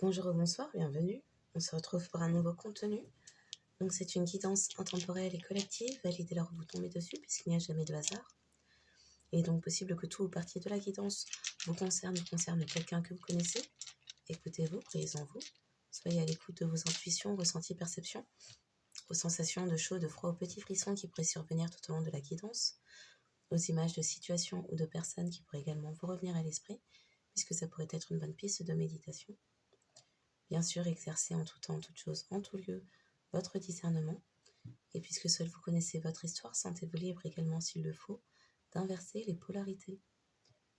Bonjour ou bonsoir, bienvenue. On se retrouve pour un nouveau contenu. Donc c'est une guidance intemporelle et collective. Validez là où vous tombez dessus puisqu'il n'y a jamais de hasard. Il est donc possible que tout ou partie de la guidance vous concerne ou concerne quelqu'un que vous connaissez. Écoutez-vous, croyez-en-vous. Soyez à l'écoute de vos intuitions, ressentis, perceptions, aux sensations de chaud, de froid, aux petits frissons qui pourraient survenir tout au long de la guidance, aux images de situations ou de personnes qui pourraient également vous revenir à l'esprit, puisque ça pourrait être une bonne piste de méditation. Bien sûr, exercez en tout temps, en toute chose, en tout lieu, votre discernement. Et puisque seul vous connaissez votre histoire, sentez-vous libre également, s'il le faut, d'inverser les polarités.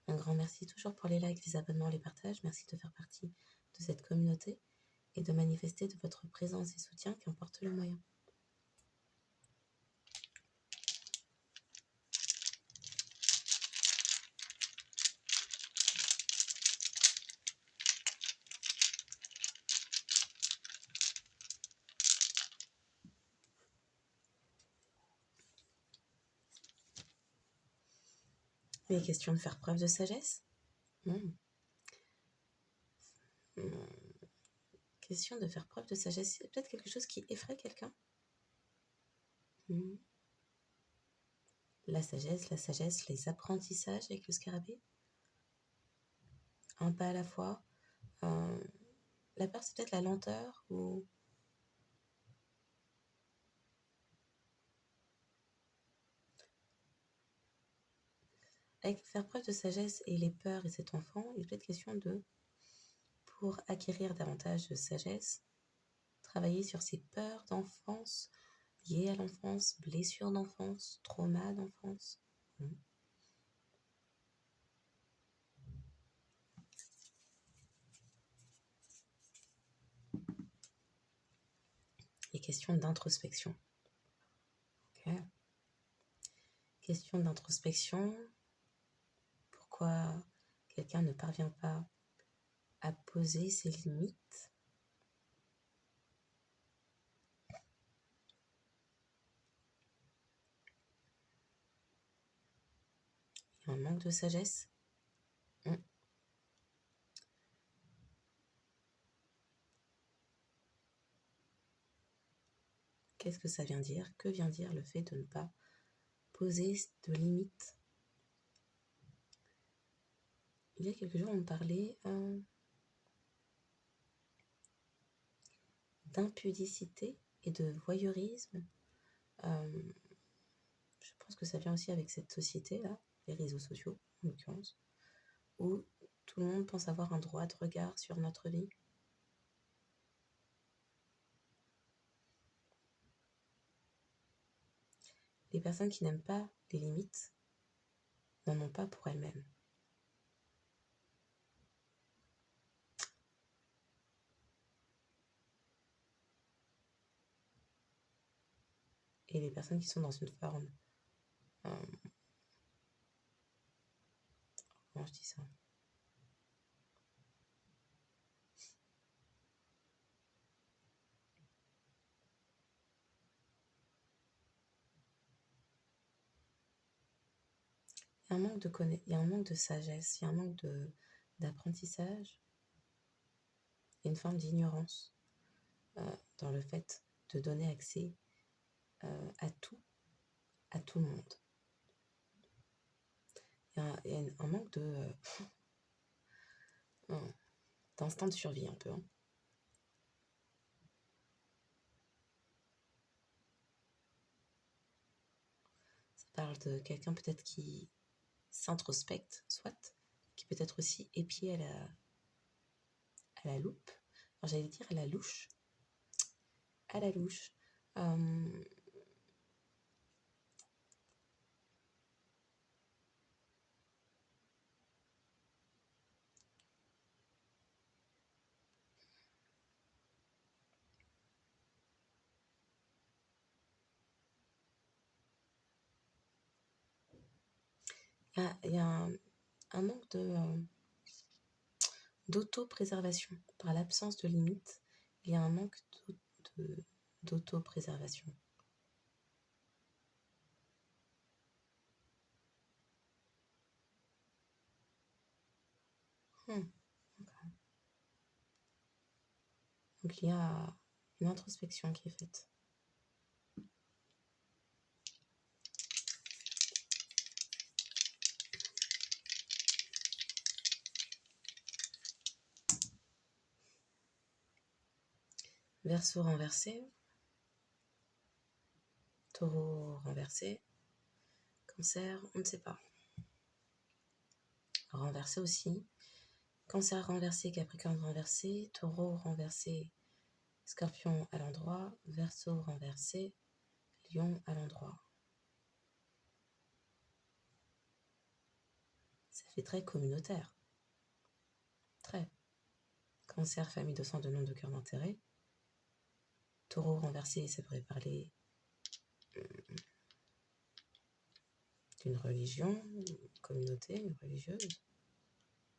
Un grand merci toujours pour les likes, les abonnements, les partages. Merci de faire partie de cette communauté et de manifester de votre présence et soutien, qu'importe le moyen. Il est question de faire preuve de sagesse. Question de faire preuve de sagesse. C'est peut-être quelque chose qui effraie quelqu'un. La sagesse, les apprentissages avec le scarabée. Un pas à la fois. La peur, c'est peut-être la lenteur ou... Avec faire preuve de sagesse et les peurs et cet enfant, il est peut-être question de, pour acquérir davantage de sagesse, travailler sur ses peurs d'enfance, liées à l'enfance, blessures d'enfance, traumas d'enfance. Et question d'introspection. Okay. Question d'introspection. Pourquoi quelqu'un ne parvient pas à poser ses limites? Il y a un manque de sagesse. Qu'est-ce que ça vient dire? Que vient dire le fait de ne pas poser de limites? Il y a quelques jours, on me parlait d'impudicité et de voyeurisme. Je pense que ça vient aussi avec cette société-là, les réseaux sociaux en l'occurrence, où tout le monde pense avoir un droit de regard sur notre vie. Les personnes qui n'aiment pas les limites n'en ont pas pour elles-mêmes. Et les personnes qui sont dans une forme... comment je dis ça? Il y a un manque de sagesse, il y a un manque d'apprentissage, il y a une forme d'ignorance dans le fait de donner accès à tout le monde. Il y a un manque d'instinct de survie un peu. Ça parle de quelqu'un peut-être qui s'introspecte, soit, qui peut être aussi épié à la loupe. Alors j'allais dire à la louche. À la louche. Il y a un manque d'auto-préservation. Par l'absence de limites, il y a un manque d'auto-préservation. Okay. Donc il y a une introspection qui est faite. Verseau renversé, Taureau renversé, Cancer, on ne sait pas. Renversé aussi, Cancer renversé, Capricorne renversé, Taureau renversé, Scorpion à l'endroit, Verseau renversé, Lion à l'endroit. Ça fait très communautaire. Très. Cancer, famille de sang, de nom, de cœur, d'intérêt. Taureau renversé, ça pourrait parler d'une religion, une communauté, une religieuse,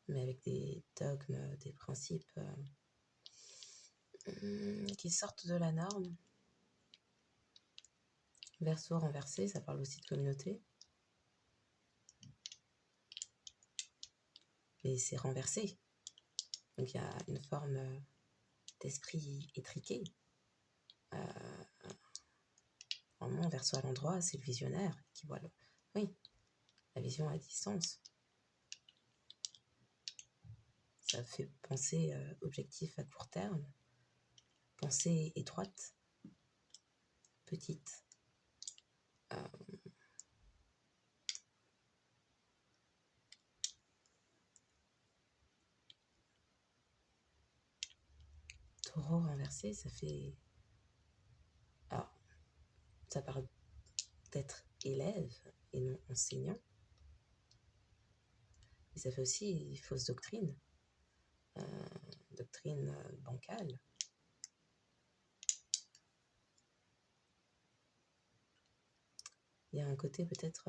mais avec des dogmes, des principes qui sortent de la norme. Verseau renversé, ça parle aussi de communauté. Mais c'est renversé. Donc il y a une forme d'esprit étriqué. Vraiment, verseau à l'endroit, c'est le visionnaire qui voit la vision à distance. Ça fait penser objectif à court terme, pensée étroite, petite. Taureau renversé, ça fait... Alors, ça parle d'être élève et non enseignant. Et ça fait aussi fausse doctrine, doctrine bancale. Il y a un côté peut-être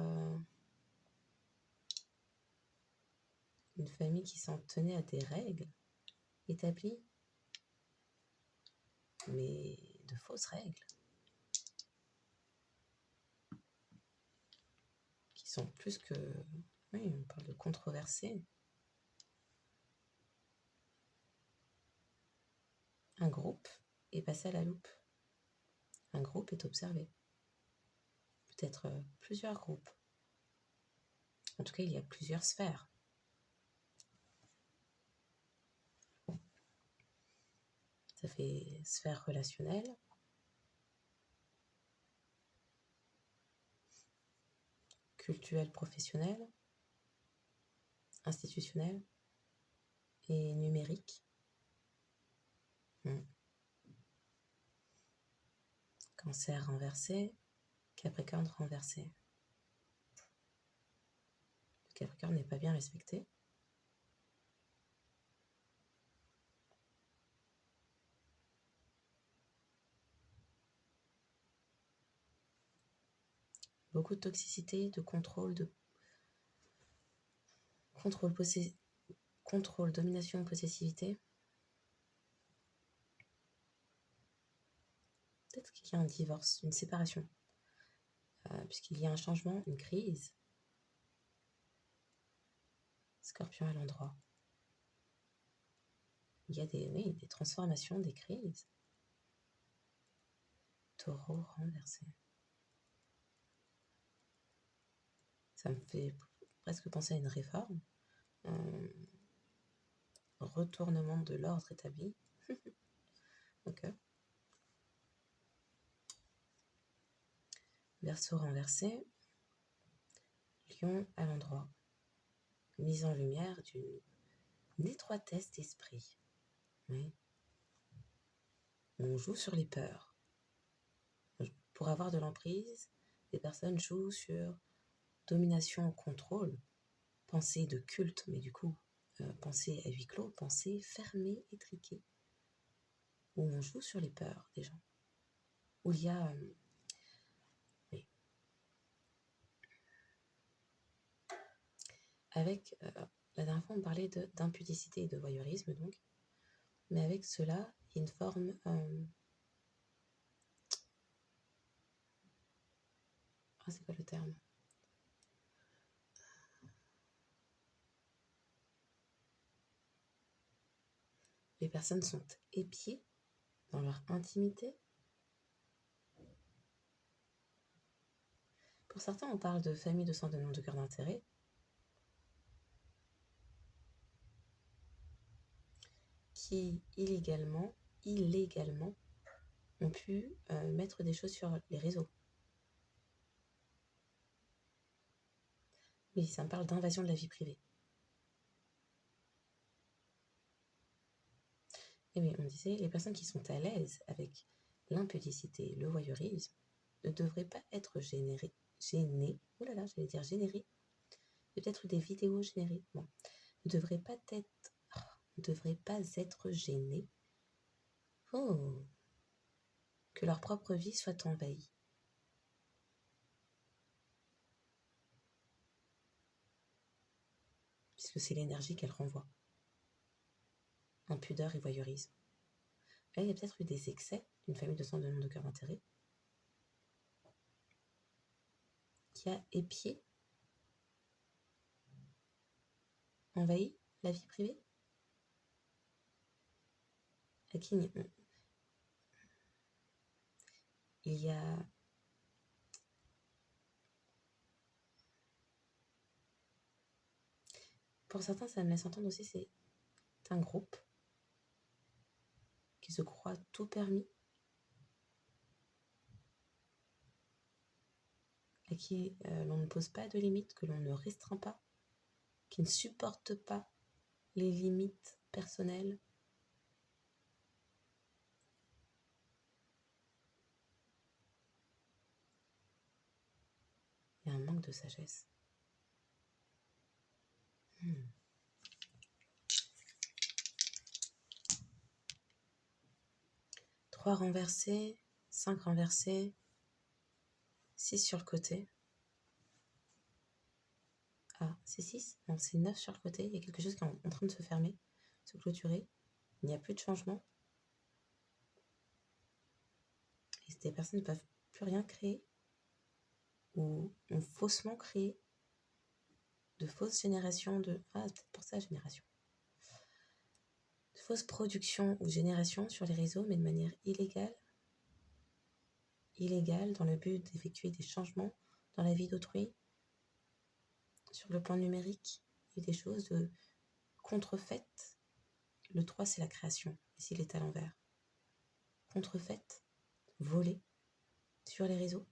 une famille qui s'en tenait à des règles établies, mais de fausses règles, qui sont plus que... Oui, on parle de controversées. Un groupe est passé à la loupe. Un groupe est observé. Peut-être plusieurs groupes. En tout cas, il y a plusieurs sphères. Ça fait sphère relationnelle, culturelle professionnelle, institutionnelle et numérique. Cancer renversé, Capricorne renversé. Le Capricorne n'est pas bien respecté. Beaucoup de toxicité, de contrôle, contrôle, domination, possessivité. Peut-être qu'il y a un divorce, une séparation, puisqu'il y a un changement, une crise. Scorpion à l'endroit. Il y a des transformations, des crises. Taureau renversé. Ça me fait presque penser à une réforme. Retournement de l'ordre établi. Ok. Verseau renversé. Lion à l'endroit. Mise en lumière d'une étroitesse d'esprit. Oui. On joue sur les peurs. Pour avoir de l'emprise, les personnes jouent sur domination, contrôle, pensée de culte, mais du coup, pensée à huis clos, pensée fermée, étriquée, où on joue sur les peurs des gens, où il y a... Avec, la dernière fois, on parlait d'impudicité et de voyeurisme, donc, mais avec cela, il y a une forme... c'est quoi le terme ? Les personnes sont épiées dans leur intimité. Pour certains, on parle de famille de sang, de nom, de cœur, d'intérêt. Qui illégalement ont pu mettre des choses sur les réseaux. Oui, ça me parle d'invasion de la vie privée. Et oui, on disait, les personnes qui sont à l'aise avec l'impudicité, le voyeurisme, ne devraient pas être gênées, de peut-être des vidéos générées, bon, ne devraient pas être gênées que leur propre vie soit envahie. Puisque c'est l'énergie qu'elle renvoie. Impudeur et voyeurisme. Là, il y a peut-être eu des excès d'une famille de sang, de nom, de cœur, d'intérêt qui a épié, envahi la vie privée. À qui il y a pour certains, ça me laisse entendre aussi, c'est un groupe qui se croit tout permis, à qui l'on ne pose pas de limites, que l'on ne restreint pas, qui ne supporte pas les limites personnelles. Il y a un manque de sagesse. 3 renversés, 5 renversés, 6 sur le côté. Ah, c'est 6 ? Non, c'est 9 sur le côté. Il y a quelque chose qui est en train de se fermer, se clôturer. Il n'y a plus de changement. Et des personnes ne peuvent plus rien créer ou ont faussement créé de fausses générations de... Ah, c'est peut-être pour ça, génération. De fausses productions ou générations sur les réseaux, mais de manière illégale. Illégale dans le but d'effectuer des changements dans la vie d'autrui. Sur le plan numérique, il y a des choses de contrefaites. Le 3, c'est la création. Ici, il est à l'envers. Contrefaites, volées sur les réseaux.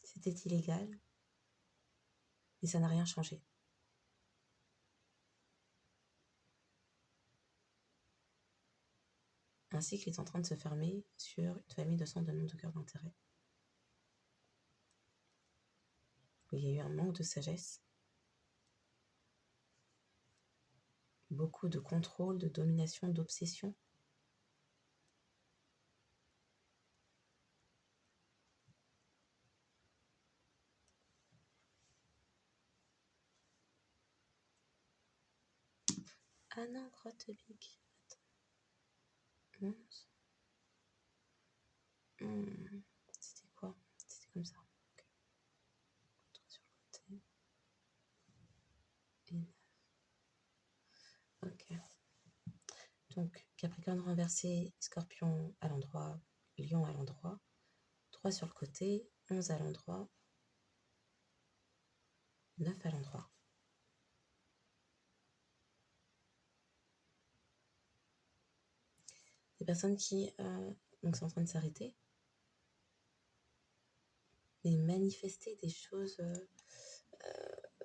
C'était illégal, mais ça n'a rien changé. Un cycle est en train de se fermer sur une famille de sang, de nom, de cœur, d'intérêt. Il y a eu un manque de sagesse. Beaucoup de contrôle, de domination, d'obsession. Ah non, grotte big. Attends. 11. C'était quoi? C'était comme ça. Okay. 3 sur le côté. Et 9. Ok. Donc, Capricorne renversé, Scorpion à l'endroit, Lion à l'endroit. 3 sur le côté, 11 à l'endroit, 9 à l'endroit. Des personnes qui donc sont en train de s'arrêter et manifester des choses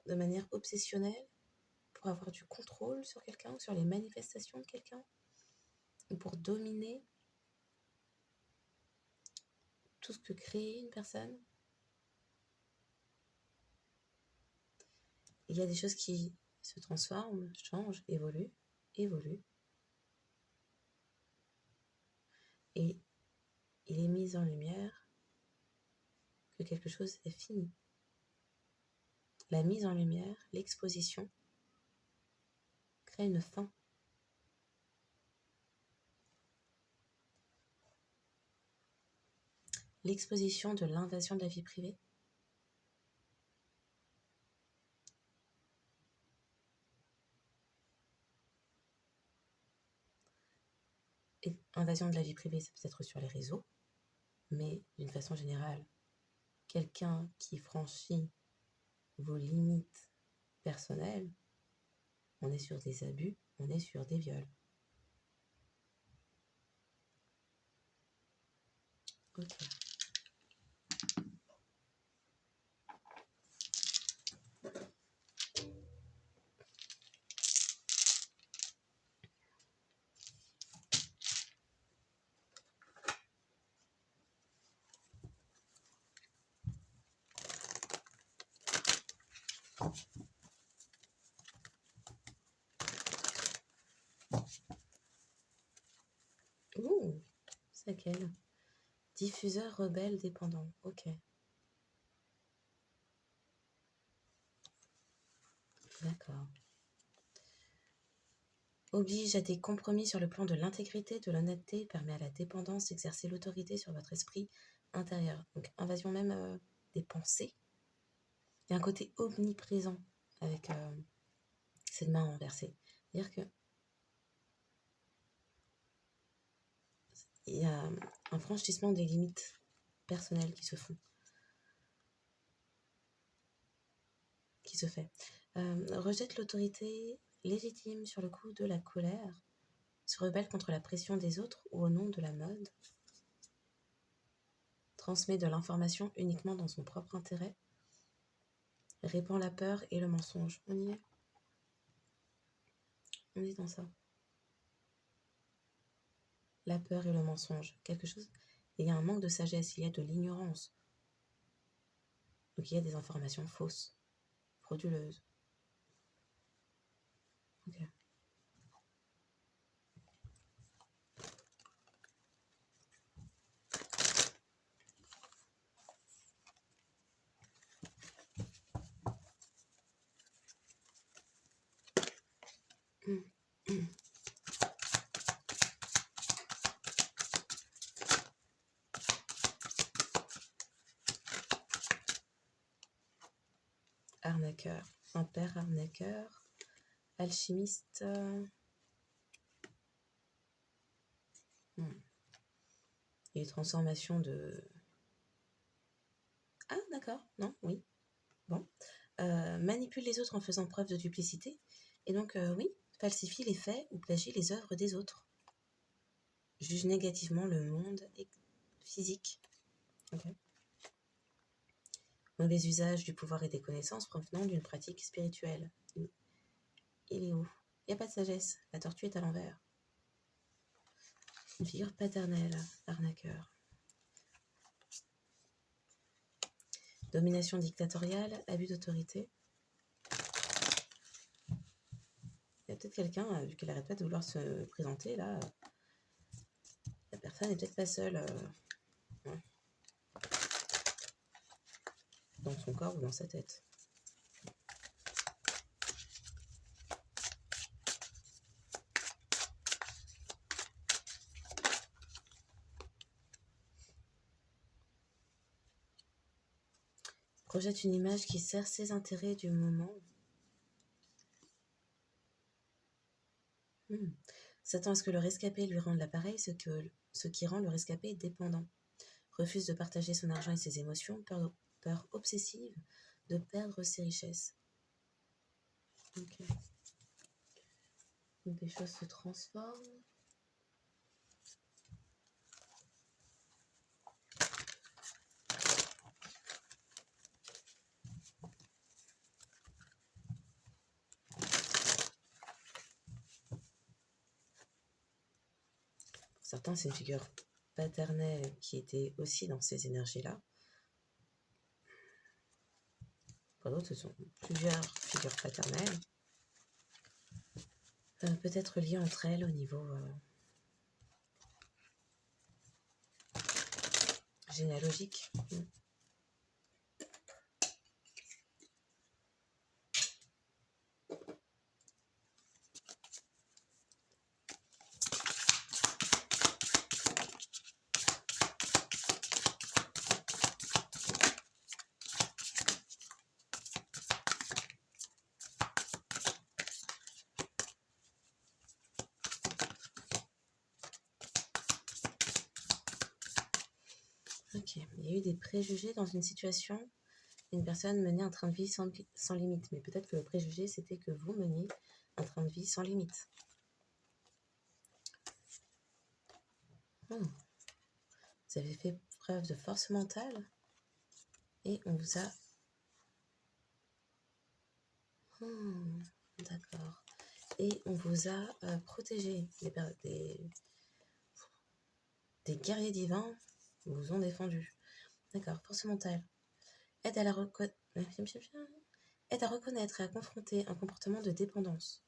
de manière obsessionnelle pour avoir du contrôle sur quelqu'un ou sur les manifestations de quelqu'un ou pour dominer tout ce que crée une personne. Il y a des choses qui se transforment, changent, évoluent. Et il est mis en lumière que quelque chose est fini. La mise en lumière, l'exposition, crée une fin. L'exposition de l'invasion de la vie privée. Et invasion de la vie privée, ça peut être sur les réseaux, mais d'une façon générale, quelqu'un qui franchit vos limites personnelles, on est sur des abus, on est sur des viols. Ok. Ouh, c'est laquelle? Diffuseur rebelle dépendant. Ok. D'accord. Oblige à des compromis sur le plan de l'intégrité, de l'honnêteté, permet à la dépendance d'exercer l'autorité sur votre esprit intérieur. Donc, invasion même des pensées. Il y a un côté omniprésent avec cette main renversée. C'est-à-dire que il y a un franchissement des limites personnelles qui se fait. Rejette l'autorité légitime sur le coup de la colère, se rebelle contre la pression des autres ou au nom de la mode, transmet de l'information uniquement dans son propre intérêt, répand la peur et le mensonge. On y est. On est dans ça. La peur et le mensonge. Quelque chose. Et il y a un manque de sagesse, il y a de l'ignorance. Donc il y a des informations fausses, frauduleuses. Ok. Arnaqueur. Un père arnaqueur. Alchimiste. Et transformation de... Ah, d'accord. Non, oui. Bon. Manipule les autres en faisant preuve de duplicité. Et donc, oui, falsifie les faits ou plagie les œuvres des autres. Juge négativement le monde physique. Ok. Mauvais usage du pouvoir et des connaissances provenant d'une pratique spirituelle. Il est où? Il n'y a pas de sagesse. La tortue est à l'envers. Une figure paternelle, arnaqueur. Domination dictatoriale, abus d'autorité. Il y a peut-être quelqu'un, vu qu'elle n'arrête pas de vouloir se présenter, là, la personne n'est peut-être pas seule dans son corps ou dans sa tête. Projette une image qui sert ses intérêts du moment. S'attend à ce que le rescapé lui rende l'appareil, ce qui rend le rescapé dépendant. Refuse de partager son argent et ses émotions, peur obsessive de perdre ses richesses. Okay. Donc des choses se transforment. Pour certains, c'est une figure paternelle qui était aussi dans ces énergies-là. Pour d'autres, ce sont plusieurs figures paternelles. Peut-être liées entre elles au niveau généalogique. Ok, il y a eu des préjugés dans une situation. Une personne menait un train de vie sans limite. Mais peut-être que le préjugé, c'était que vous meniez un train de vie sans limite. Oh. Vous avez fait preuve de force mentale. Et on vous a... D'accord. Et on vous a protégé. Des guerriers divins vous ont défendu. D'accord, force mentale. Aide à reconnaître et à confronter un comportement de dépendance.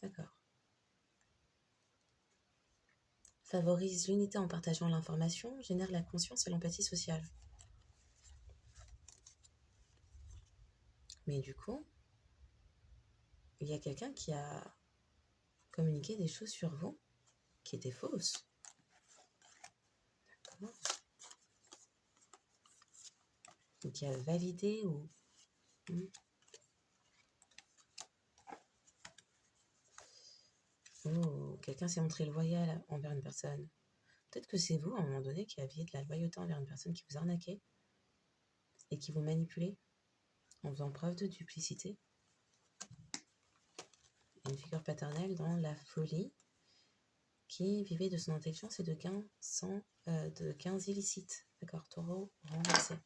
D'accord. Favorise l'unité en partageant l'information, génère la conscience et l'empathie sociale. Mais du coup, il y a quelqu'un qui a communiqué des choses sur vous qui étaient fausses. D'accord. Ou qui a validé ou... Oh, quelqu'un s'est montré loyal envers une personne. Peut-être que c'est vous, à un moment donné, qui aviez de la loyauté envers une personne qui vous arnaquait et qui vous manipulait en faisant preuve de duplicité. Une figure paternelle dans la folie qui vivait de son intelligence et de gains illicites. D'accord, taureau renversé.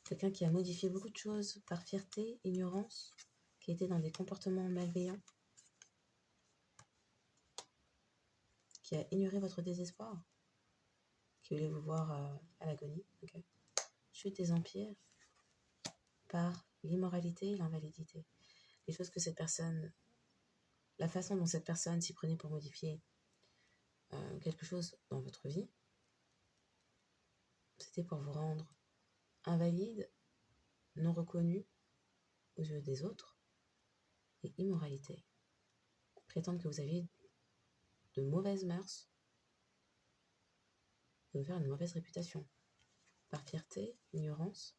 Quelqu'un qui a modifié beaucoup de choses par fierté, ignorance, qui était dans des comportements malveillants, qui a ignoré votre désespoir, qui voulait vous voir à l'agonie. Okay. Chute des empires par l'immoralité et l'invalidité. Les choses que cette personne, la façon dont cette personne s'y prenait pour modifier quelque chose dans votre vie, c'était pour vous rendre invalide, non reconnu aux yeux des autres, et immoralité. Prétendre que vous aviez de mauvaises mœurs et vous faire une mauvaise réputation. Par fierté, ignorance,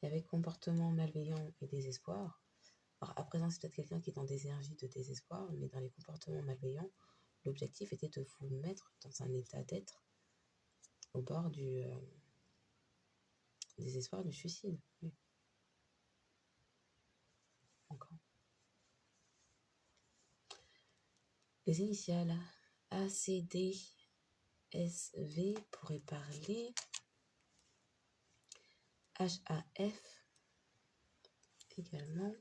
et avec comportement malveillant et désespoir. Alors à présent, c'est peut-être quelqu'un qui est dans des énergies de désespoir, mais dans les comportements malveillants, l'objectif était de vous mettre dans un état d'être au bord du désespoir, du suicide. Oui. Encore. Les initiales A, C, D, S, V pourraient parler. H, A, F également.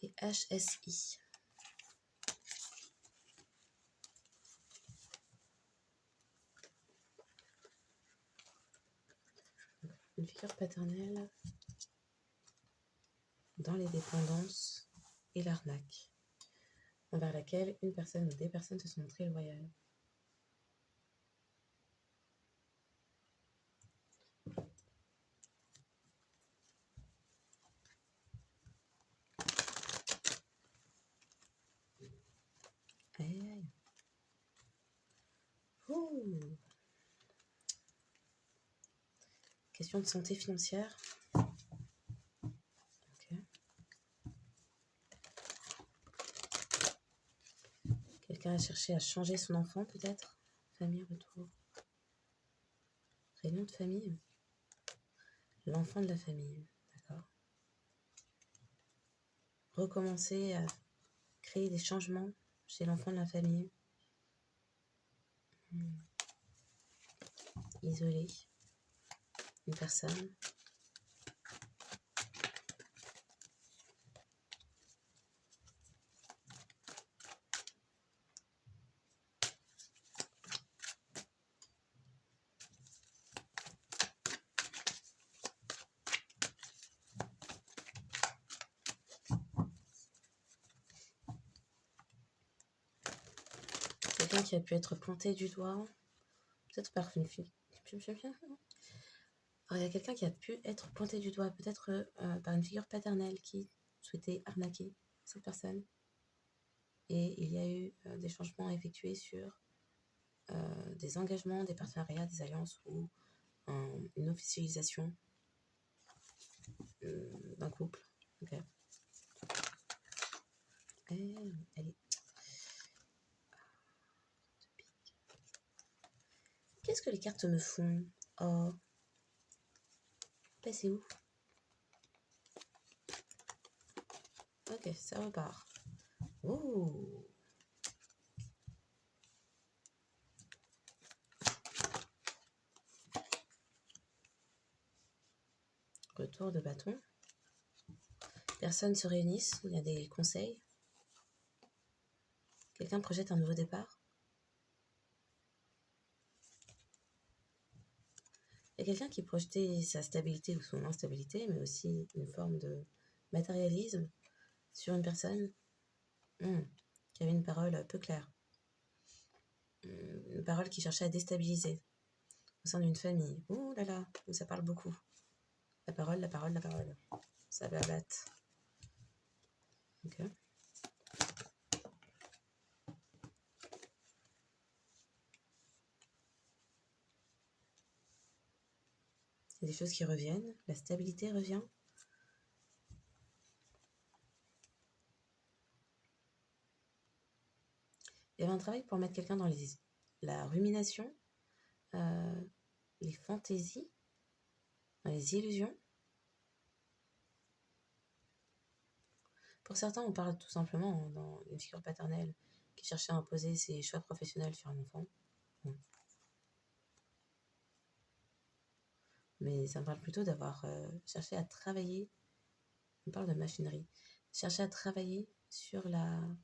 Et H, S, I. Une figure paternelle dans les dépendances et l'arnaque, envers laquelle une personne ou des personnes se sont montrées loyales. Aïe, aïe. Ouh. Question de santé financière. Okay. Quelqu'un a cherché à changer son enfant, peut-être. Famille, retour. Réunion de famille. L'enfant de la famille, d'accord. Recommencer à créer des changements chez l'enfant de la famille. Isoler une personne. Quelqu'un qui a pu être pointé du doigt, peut-être par une fille. Alors, il y a quelqu'un qui a pu être pointé du doigt, peut-être par une figure paternelle qui souhaitait arnaquer cette personne. Et il y a eu des changements à effectuer sur des engagements, des partenariats, des alliances ou une officialisation d'un couple. Okay. Allez. Qu'est-ce que les cartes me font? Oh. Là, c'est où? Ok, ça repart. Oh. Retour de bâton. Personnes se réunissent, il y a des conseils. Quelqu'un projette un nouveau départ. Il y a quelqu'un qui projetait sa stabilité ou son instabilité, mais aussi une forme de matérialisme sur une personne qui avait une parole peu claire. Une parole qui cherchait à déstabiliser au sein d'une famille. Ouh là là, où ça parle beaucoup. La parole, la parole, la parole. Ça blablate. Ok. Il y a des choses qui reviennent. La stabilité revient. Il y avait un travail pour mettre quelqu'un dans la rumination, les fantaisies, dans les illusions. Pour certains, on parle tout simplement dans une figure paternelle qui cherchait à imposer ses choix professionnels sur un enfant. Mais ça me parle plutôt d'avoir cherché à travailler, on parle de machinerie, chercher à travailler sur un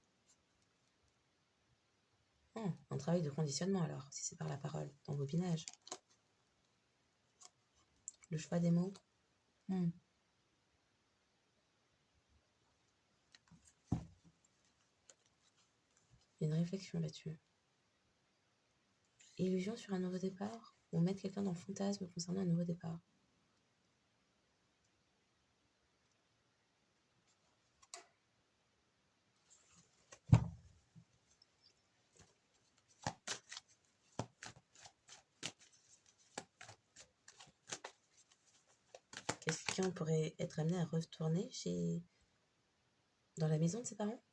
travail de conditionnement alors, si c'est par la parole, d'embobinage. Le choix des mots. Il y a une réflexion là-dessus. Illusion sur un nouveau départ ou mettre quelqu'un dans le fantasme concernant un nouveau départ. Quelqu'un pourrait être amené à retourner dans la maison de ses parents.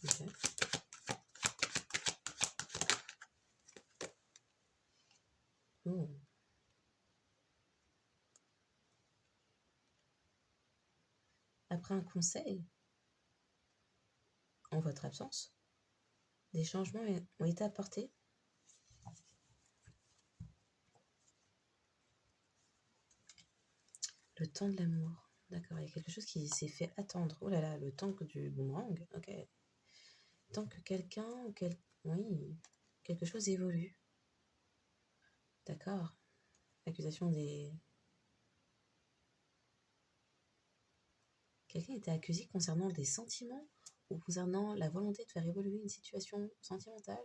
Okay. Oh. Après un conseil, en votre absence, des changements ont été apportés. Le temps de l'amour. D'accord, il y a quelque chose qui s'est fait attendre. Oh là là, le temps du boomerang. Ok. Tant que quelqu'un oui, quelque chose évolue. D'accord. Accusation des... Quelqu'un était accusé concernant des sentiments ou concernant la volonté de faire évoluer une situation sentimentale.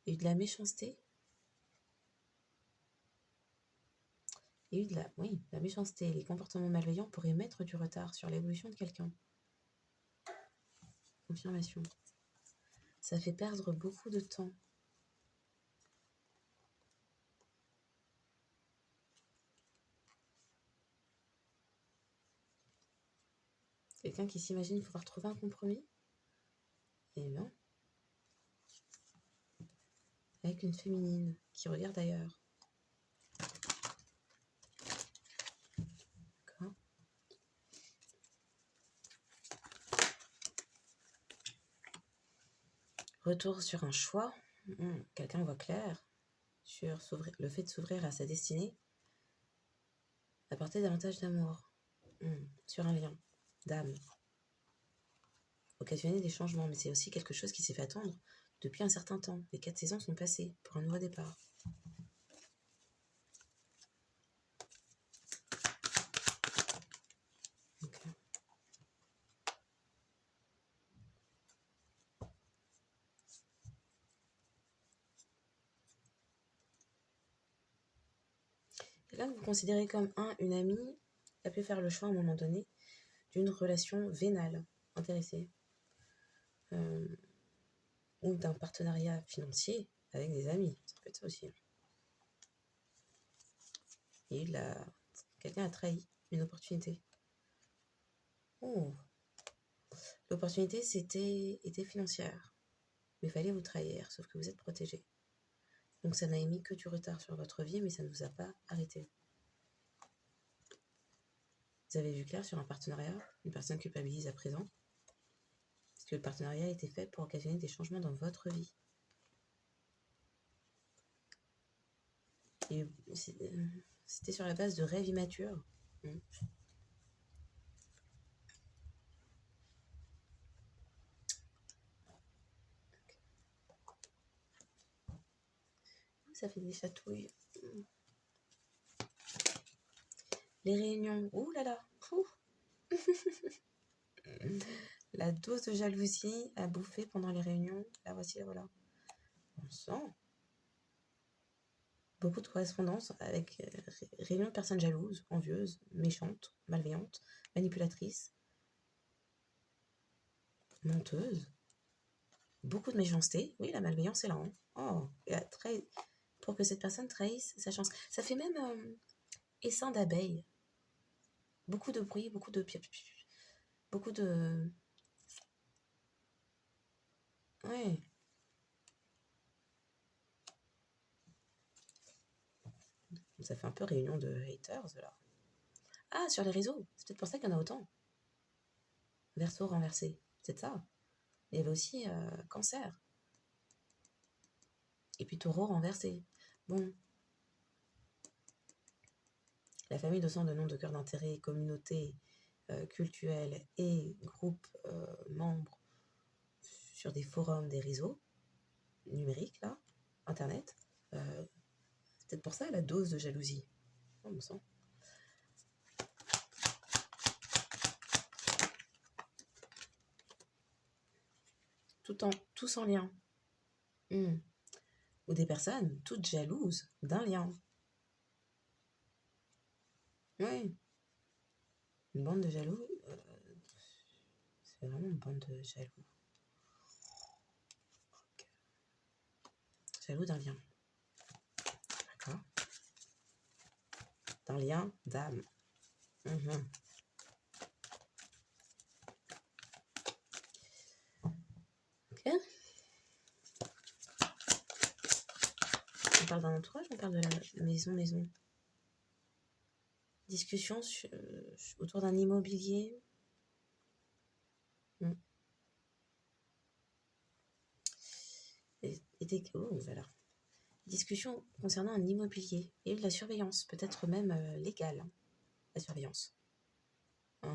Il y a eu de la méchanceté. Il y a eu de la méchanceté et les comportements malveillants pourraient mettre du retard sur l'évolution de quelqu'un. Confirmation. Ça fait perdre beaucoup de temps. Quelqu'un qui s'imagine pouvoir trouver un compromis. Eh bien, avec une féminine qui regarde ailleurs. D'accord. Retour sur un choix. Quelqu'un voit clair sur le fait de s'ouvrir à sa destinée. Apporter davantage d'amour. Sur un lien d'âme. Occasionner des changements, mais c'est aussi quelque chose qui s'est fait attendre depuis un certain temps. Les 4 saisons sont passées pour un nouveau départ. Okay. Et là, vous vous considérez comme une amie qui a pu faire le choix à un moment donné d'une relation vénale, intéressée, ou d'un partenariat financier avec des amis. Ça peut être ça aussi. Et quelqu'un a trahi une opportunité. Oh. L'opportunité était financière. mais il fallait vous trahir, sauf que vous êtes protégé. Donc ça n'a émis que du retard sur votre vie, mais ça ne vous a pas arrêté. Vous avez vu clair sur un partenariat, une personne culpabilise à présent, parce que le partenariat a été fait pour occasionner des changements dans votre vie. Et c'était sur la base de rêves immatures. Ça fait des chatouilles. Les réunions, ouh là là, la dose de jalousie à bouffer pendant les réunions, la voici, la voilà. On sent beaucoup de correspondance avec réunions de personnes jalouses, envieuses, méchantes, malveillantes, manipulatrices, menteuses. Beaucoup de méchanceté. Oui, la malveillance est là. Hein. Oh, pour que cette personne trahisse sa chance. Ça fait même essaim d'abeilles. Beaucoup de bruit, beaucoup de... Ouais. Ça fait un peu réunion de haters, là. Ah, sur les réseaux. C'est peut-être pour ça qu'il y en a autant. Verseau renversé. C'est ça. Il y avait aussi Cancer. Et puis Taureau renversé. Bon. La famille de sang de noms de cœur d'intérêt, communauté culturelle et groupes membres sur des forums, des réseaux numériques, là, Internet. C'est peut-être pour ça la dose de jalousie. Oh, me sent. Tout sans lien. Ou des personnes toutes jalouses d'un lien. Oui. Une bande de jaloux, c'est vraiment une bande de jaloux. Jaloux d'un lien. D'accord. D'un lien d'âme. Ok. On parle d'un entourage, on parle de la maison. Discussion autour d'un immobilier. Voilà. Discussion concernant un immobilier et de la surveillance, peut-être même légale, hein, la surveillance. Les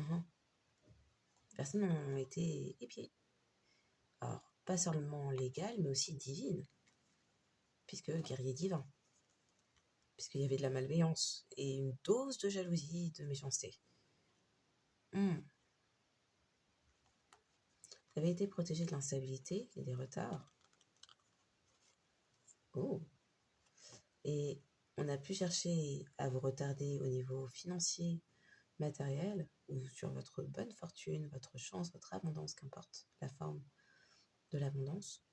personnes ont été épiées. Alors, pas seulement légale, mais aussi divine, puisque guerrier divin, puisqu'il y avait de la malveillance et une dose de jalousie, de méchanceté. Vous avez été protégé de l'instabilité et des retards. Oh. Et on a pu chercher à vous retarder au niveau financier, matériel, ou sur votre bonne fortune, votre chance, votre abondance, qu'importe la forme de l'abondance.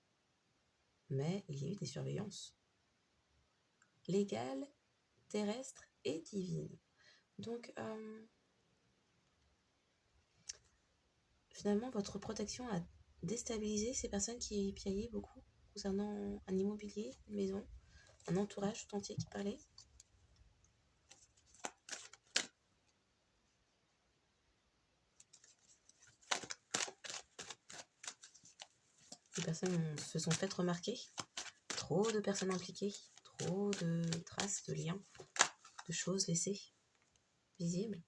Mais il y a eu des surveillances légales, terrestres et divines. Donc, finalement, votre protection a déstabilisé ces personnes qui piaillaient beaucoup concernant un immobilier, une maison, un entourage tout entier qui parlait. Les personnes se sont faites remarquer. Trop de personnes impliquées, trop de traces, de liens, de choses laissées, visibles.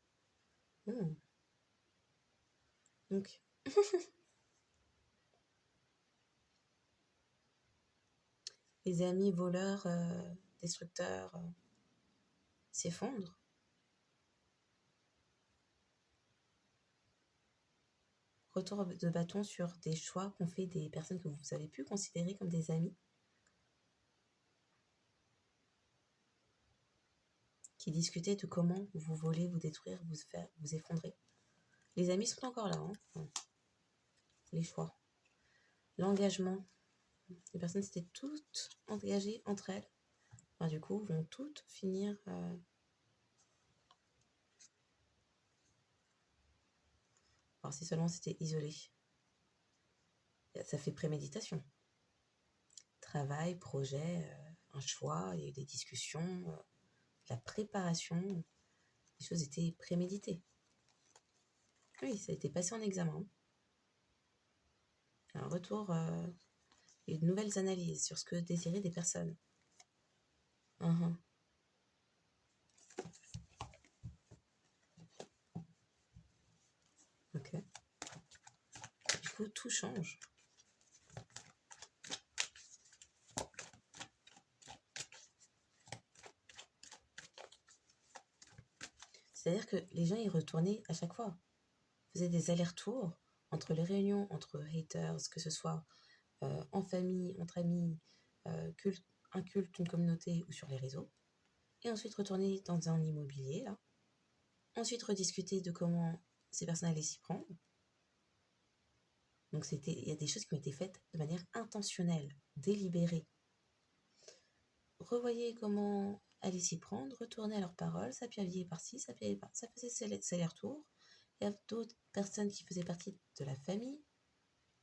Donc, les amis voleurs, destructeurs s'effondrent. Retour de bâton sur des choix qu'ont fait des personnes que vous avez pu considérer comme des amis, qui discutaient de comment vous voler, vous détruire, vous effondrer. Les amis sont encore là, hein. Les choix. L'engagement. Les personnes s'étaient toutes engagées entre elles. Enfin, du coup, vont toutes finir... Alors, si seulement c'était isolé. Ça fait préméditation. travail, projet, un choix, il y a eu des discussions, la préparation, les choses étaient préméditées. Oui, ça a été passé en examen. Un retour, il y a eu de nouvelles analyses sur ce que désiraient des personnes. Ok. Du coup, tout change. C'est-à-dire que les gens y retournaient à chaque fois. Ils faisaient des allers-retours entre les réunions, entre haters, que ce soit en famille, entre amis, un culte, une communauté ou sur les réseaux. Et ensuite retourner dans un immobilier, là. Ensuite rediscuter de comment ces personnes allaient s'y prendre. Donc il y a des choses qui ont été faites de manière intentionnelle, délibérée. Revoyez comment aller s'y prendre, retourner à leurs paroles, s'appuyer par-ci, s'appuyer par... Ça faisait ses allers-retours. Il y a d'autres personnes qui faisaient partie de la famille,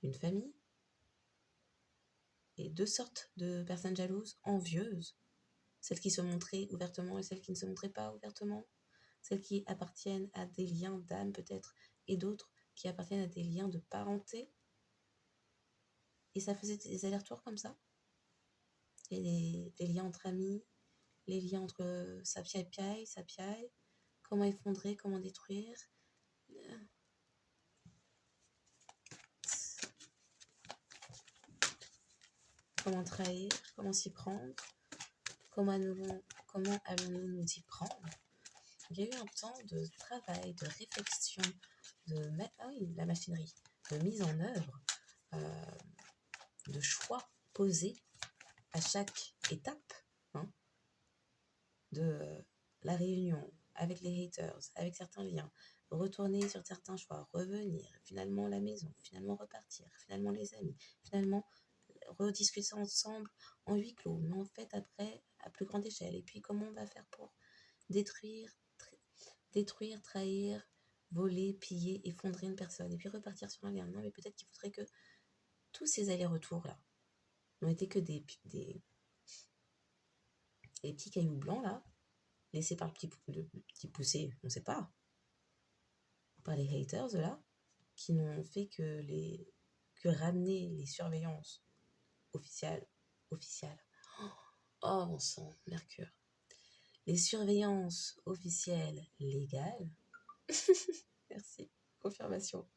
une famille, et deux sortes de personnes jalouses, envieuses, celles qui se montraient ouvertement et celles qui ne se montraient pas ouvertement, celles qui appartiennent à des liens d'âme peut-être, et d'autres qui appartiennent à des liens de parenté. Et ça faisait des allers-retours comme ça. Et des liens entre amis, les liens entre Sapiaï, comment effondrer, comment détruire. Comment trahir, comment s'y prendre, comment allons-nous nous y prendre. Il y a eu un temps de travail, de réflexion, la machinerie, de mise en œuvre, de choix posés à chaque étape de la réunion avec les haters, avec certains liens, retourner sur certains choix, revenir, finalement la maison, finalement repartir, finalement les amis, finalement rediscuter ensemble en huis clos, mais en fait après à plus grande échelle. Et puis comment on va faire pour détruire, trahir, voler, piller, effondrer une personne, et puis repartir sur un lien. Non, mais peut-être qu'il faudrait que tous ces allers-retours là n'ont été que des petits cailloux blancs là, laissés par le petit poussé, on ne sait pas, par les haters là, qui n'ont fait que ramener les surveillances officielles. Oh mon sang, Mercure. Les surveillances officielles légales. Merci, confirmation.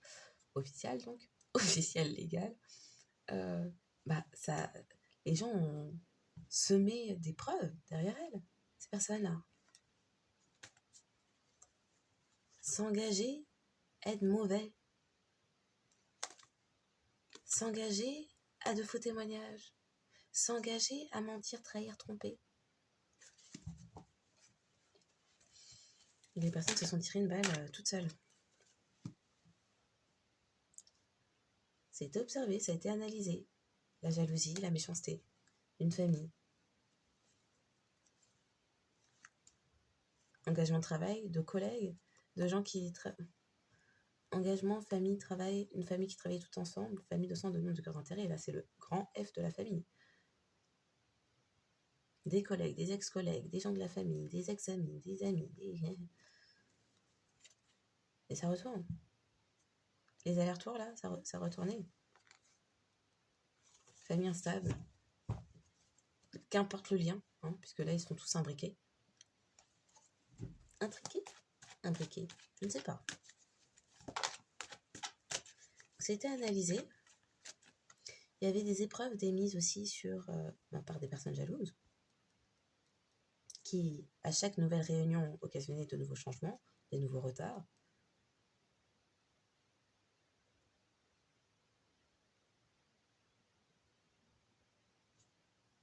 Officielle donc, officielle légale. Ça, les gens ont semé des preuves derrière elles, ces personnes-là. S'engager, être mauvais. S'engager à de faux témoignages. S'engager à mentir, trahir, tromper. Et les personnes se sont tirées une balle toutes seules. Ça a été observé, ça a été analysé. La jalousie, la méchanceté, une famille. Engagement de travail, de collègues, de gens qui... Engagement, famille, travail, une famille qui travaille tout ensemble, famille de sang, de nom, de cœur d'intérêt. Là, c'est le grand F de la famille. Des collègues, des ex-collègues, des gens de la famille, des ex-amis, des amis, Et ça retourne. Les allers-retours, là, ça retournait. Famille instable. Qu'importe le lien, puisque là, ils sont tous imbriqués. Imbriqués, je ne sais pas. C'était analysé. Il y avait des épreuves d'émises aussi par des personnes jalouses qui, à chaque nouvelle réunion, occasionnaient de nouveaux changements, des nouveaux retards.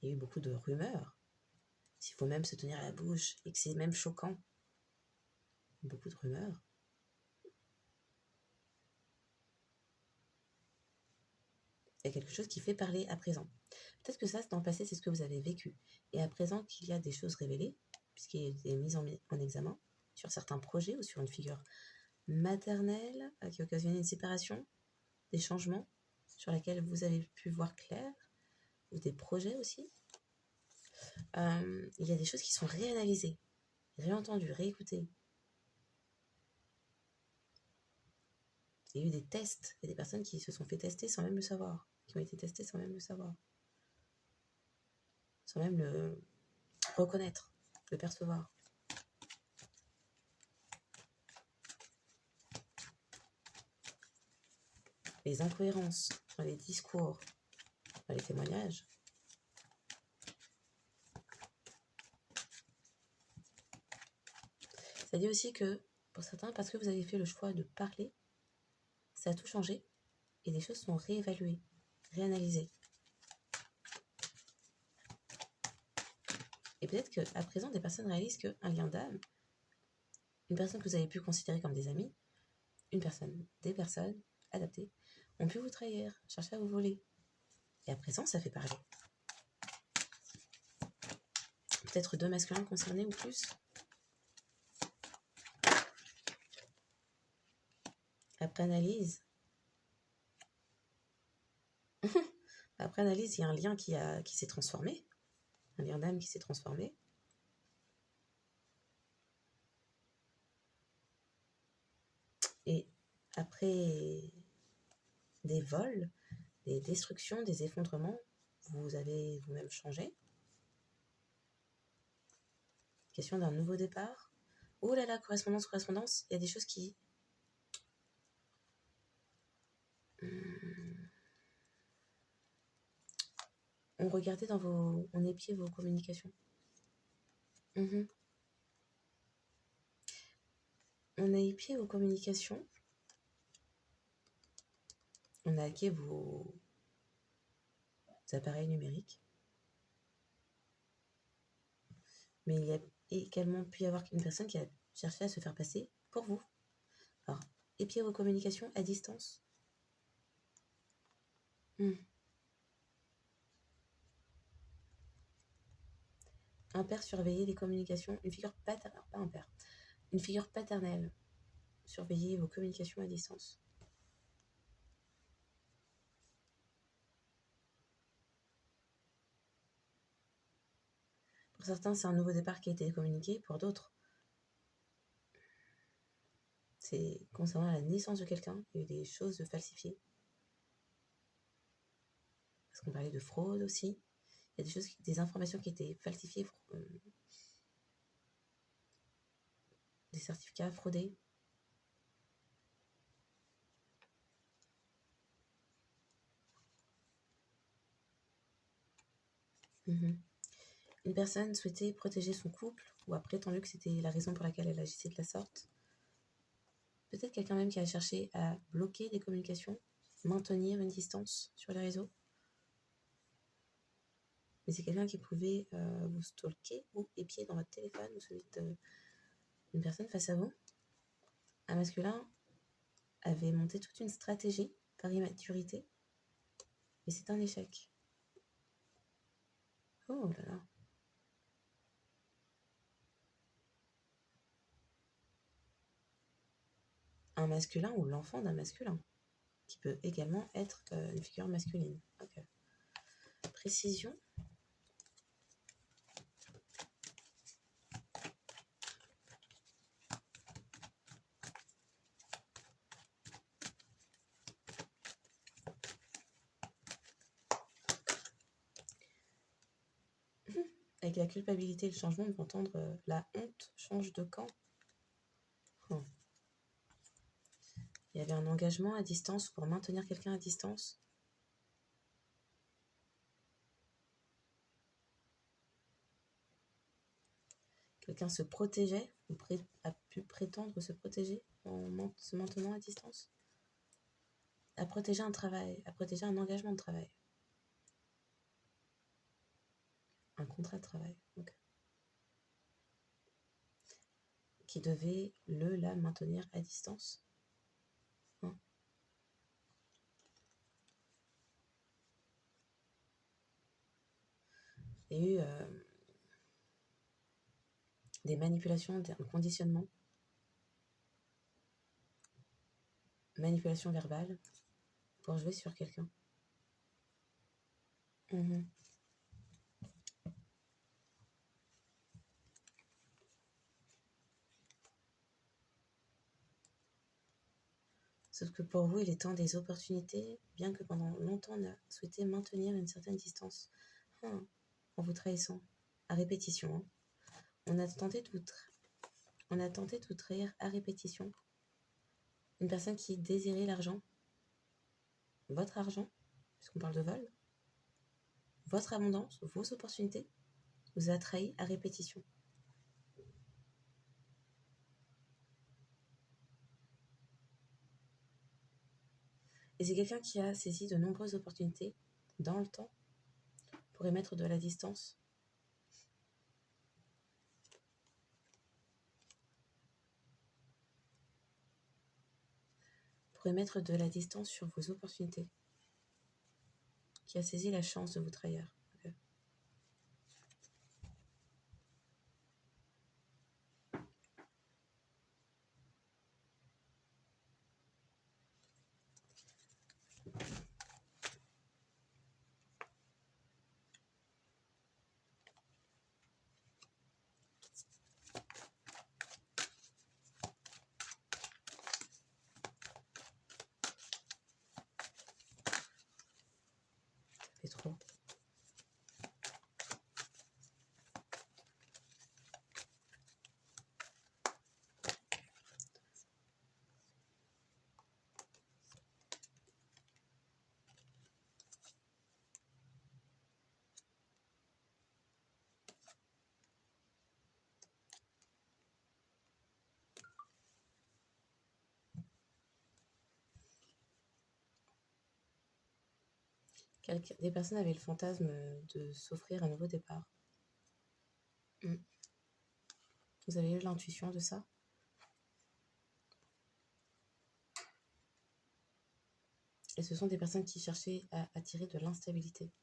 Il y a eu beaucoup de rumeurs. S'il faut même se tenir à la bouche et que c'est même choquant. Beaucoup de rumeurs. Il y a quelque chose qui fait parler à présent. Peut-être que ça, dans le passé, c'est ce que vous avez vécu. Et à présent qu'il y a des choses révélées, puisqu'il y a des mises en examen sur certains projets ou sur une figure maternelle qui occasionnait une séparation, des changements sur lesquels vous avez pu voir clair, ou des projets aussi. Il y a des choses qui sont réanalysées, réentendues, réécoutées. Il y a eu des tests, il y a des personnes qui se sont fait tester sans même le savoir, qui ont été testées sans même le savoir, sans même le reconnaître, le percevoir. Les incohérences dans les discours, dans les témoignages. Ça dit aussi que, pour certains, parce que vous avez fait le choix de parler, ça a tout changé et des choses sont réévaluées, réanalysées. Et peut-être qu'à présent, des personnes réalisent qu'un lien d'âme, une personne que vous avez pu considérer comme des amis, des personnes adaptées, ont pu vous trahir, chercher à vous voler. Et à présent, ça fait parler. Peut-être 2 masculins concernés ou plus. Après analyse, il y a un lien qui s'est transformé, un lien d'âme qui s'est transformé. Et après des vols, des destructions, des effondrements, vous avez vous-même changé. Question d'un nouveau départ. Oh là là, correspondance, il y a des choses qui... On regardait on épiait vos communications. On a épié vos communications. On a hacké vos appareils numériques. Mais il y a également pu y avoir une personne qui a cherché à se faire passer pour vous. Alors, épier vos communications à distance. Un père surveiller les communications, une figure paternelle, pas un père, une figure paternelle, surveiller vos communications à distance. Pour certains, c'est un nouveau départ qui a été communiqué, pour d'autres, c'est concernant la naissance de quelqu'un, il y a eu des choses falsifiées. Parce qu'on parlait de fraude aussi. Il y a des choses, des informations qui étaient falsifiées, des certificats fraudés. Une personne souhaitait protéger son couple ou a prétendu que c'était la raison pour laquelle elle agissait de la sorte. Peut-être quelqu'un même qui a cherché à bloquer des communications, maintenir une distance sur les réseaux. Mais c'est quelqu'un qui pouvait vous stalker ou épier dans votre téléphone ou celui d'une personne face à vous. Un masculin avait monté toute une stratégie par immaturité et c'est un échec. Oh là là. Un masculin ou l'enfant d'un masculin, qui peut également être une figure masculine. Ok. Précision. Avec la culpabilité et le changement, on peut entendre la honte change de camp. Il y avait un engagement à distance pour maintenir quelqu'un à distance. Quelqu'un se protégeait ou a pu prétendre se protéger en se maintenant à distance. À protéger un travail, à protéger un engagement de travail. Un contrat de travail, donc. Qui devait la maintenir à distance. Il y a eu des manipulations, un conditionnement, manipulation verbale pour jouer sur quelqu'un. Sauf que pour vous, il est temps des opportunités, bien que pendant longtemps, on a souhaité maintenir une certaine distance. En vous trahissant, à répétition. On a tenté de vous trahir à répétition. Une personne qui désirait l'argent, votre argent, puisqu'on parle de vol, votre abondance, vos opportunités, vous a trahi à répétition. Et c'est quelqu'un qui a saisi de nombreuses opportunités dans le temps pour émettre de la distance. Pour émettre de la distance sur vos opportunités. Qui a saisi la chance de vous trahir. Ça fait trop. Des personnes avaient le fantasme de s'offrir un nouveau départ. Vous avez eu l'intuition de ça? Et ce sont des personnes qui cherchaient à attirer de l'instabilité.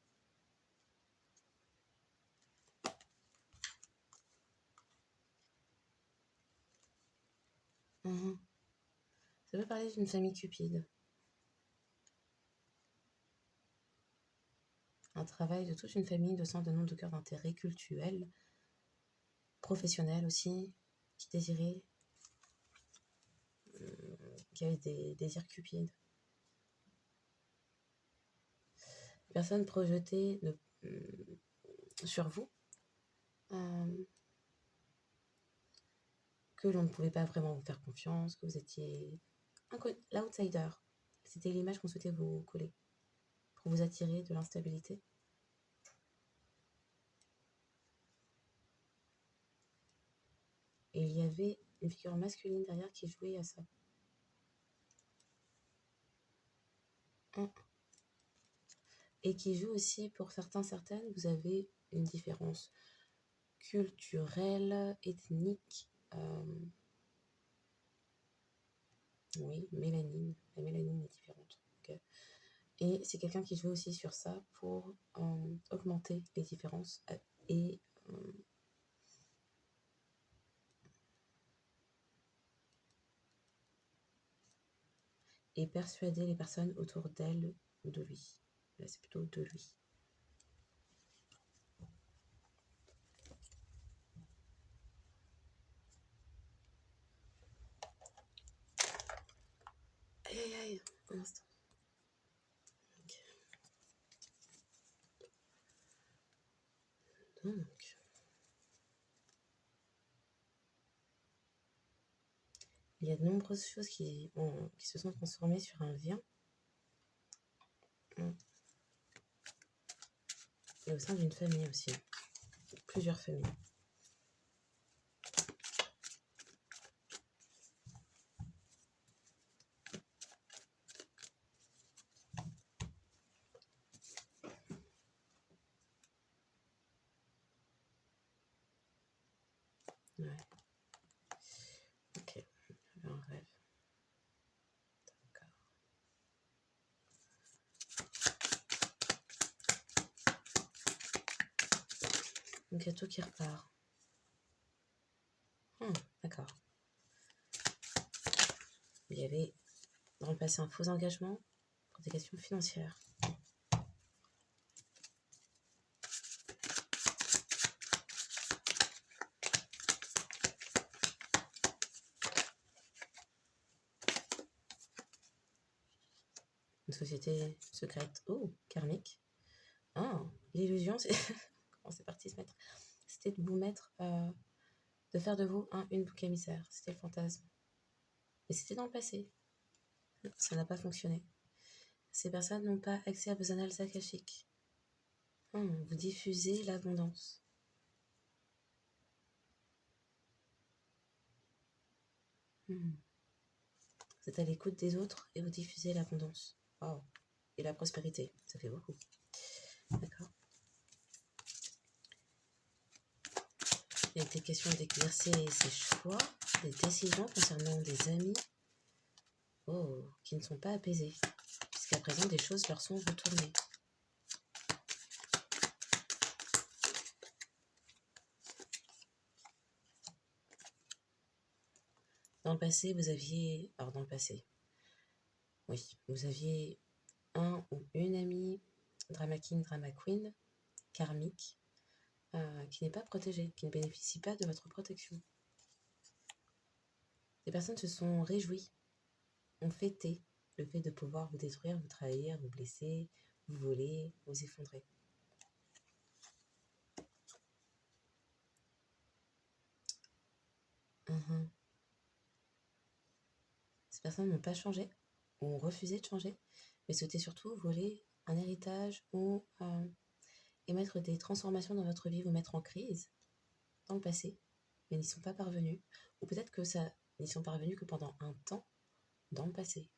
Ça peut parler d'une famille cupide. Un travail de toute une famille de sang, de nom, de cœur, d'intérêt culturel, professionnel aussi, qui désirait, qui avait des désirs cupides. Personne projetée sur vous que l'on ne pouvait pas vraiment vous faire confiance, que vous étiez l'outsider. C'était l'image qu'on souhaitait vous coller pour vous attirer de l'instabilité. Et il y avait une figure masculine derrière qui jouait à ça. Et qui joue aussi, pour certaines, vous avez une différence culturelle, ethnique, oui, mélanine. La mélanine est différente. Okay. Et c'est quelqu'un qui joue aussi sur ça pour augmenter les différences et persuader les personnes autour d'elle ou de lui. Là, c'est plutôt de lui. Aïe, un instant. Okay. Donc, il y a de nombreuses choses qui se sont transformées sur un lien. Et au sein d'une famille aussi. Plusieurs familles. Ouais. Ok, j'avais un rêve. D'accord. Donc il y a tout qui repart. D'accord. Il y avait dans le passé un faux engagement pour des questions financières. une société secrète. Oh, karmique. Ah, l'illusion, c'est... Comment c'est parti se mettre? C'était de vous mettre... de faire de vous une bouc émissaire. C'était le fantasme. Mais c'était dans le passé. Ça n'a pas fonctionné. Ces personnes n'ont pas accès à vos annales akashiques. Vous diffusez l'abondance. Vous êtes à l'écoute des autres et vous diffusez l'abondance. Wow. Et la prospérité. Ça fait beaucoup. D'accord. Il a été question d'exercer ses choix, des décisions concernant des amis qui ne sont pas apaisés. Jusqu'à présent, des choses leur sont retournées. Dans le passé, vous aviez... Alors, dans le passé, oui, vous aviez un ou une amie, drama king, drama queen, karmique, qui n'est pas protégée, qui ne bénéficie pas de votre protection. Des personnes se sont réjouies, ont fêté le fait de pouvoir vous détruire, vous trahir, vous blesser, vous voler, vous effondrer. Ces personnes n'ont pas changé, ou ont refusé de changer, mais souhaitaient surtout voler un héritage ou émettre des transformations dans votre vie, vous mettre en crise dans le passé, mais n'y sont pas parvenus. Ou peut-être que ça n'y sont parvenus que pendant un temps dans le passé,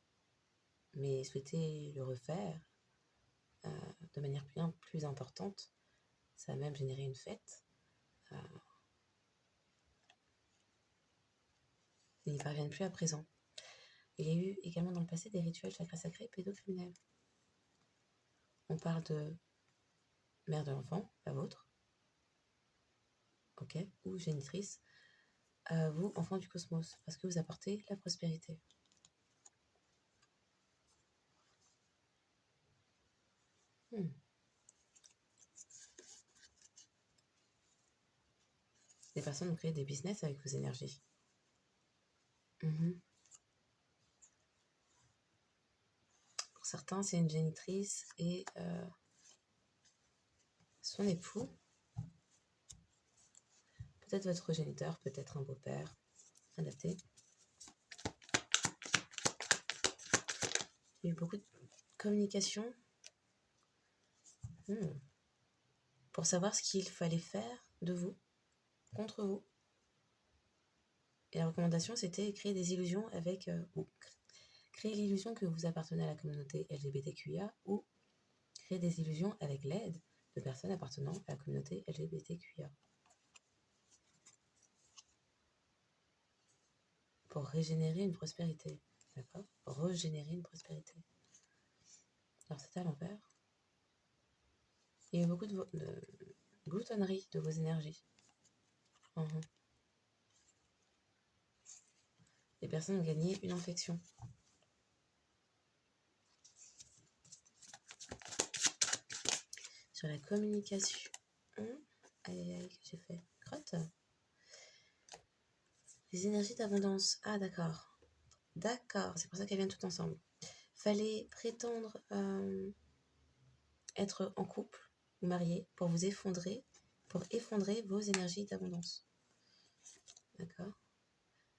mais souhaiter le refaire de manière bien plus importante. Ça a même généré une fête. Ils n'y parviennent plus à présent. Il y a eu également dans le passé des rituels chakra sacrés pédocriminels. On parle de mère de l'enfant, la vôtre, ok, ou génitrice, vous, enfant du cosmos, parce que vous apportez la prospérité. Des personnes ont créé des business avec vos énergies. Pour certains, c'est une génitrice et son époux, peut-être votre géniteur, peut-être un beau-père, adapté. Il y a eu beaucoup de communication pour savoir ce qu'il fallait faire de vous, contre vous. Et la recommandation, c'était créer des illusions avec... créer l'illusion que vous appartenez à la communauté LGBTQIA ou créer des illusions avec l'aide de personnes appartenant à la communauté LGBTQIA. Pour régénérer une prospérité. D'accord? Pour régénérer une prospérité. Alors c'était à l'envers. Il y a eu beaucoup de gloutonnerie de vos énergies. Les personnes ont gagné une infection. Sur la communication. Aïe, que j'ai fait. Crotte. Les énergies d'abondance. Ah, d'accord. D'accord, c'est pour ça qu'elles viennent toutes ensemble. Fallait prétendre être en couple ou marié pour vous effondrer, pour effondrer vos énergies d'abondance. D'accord.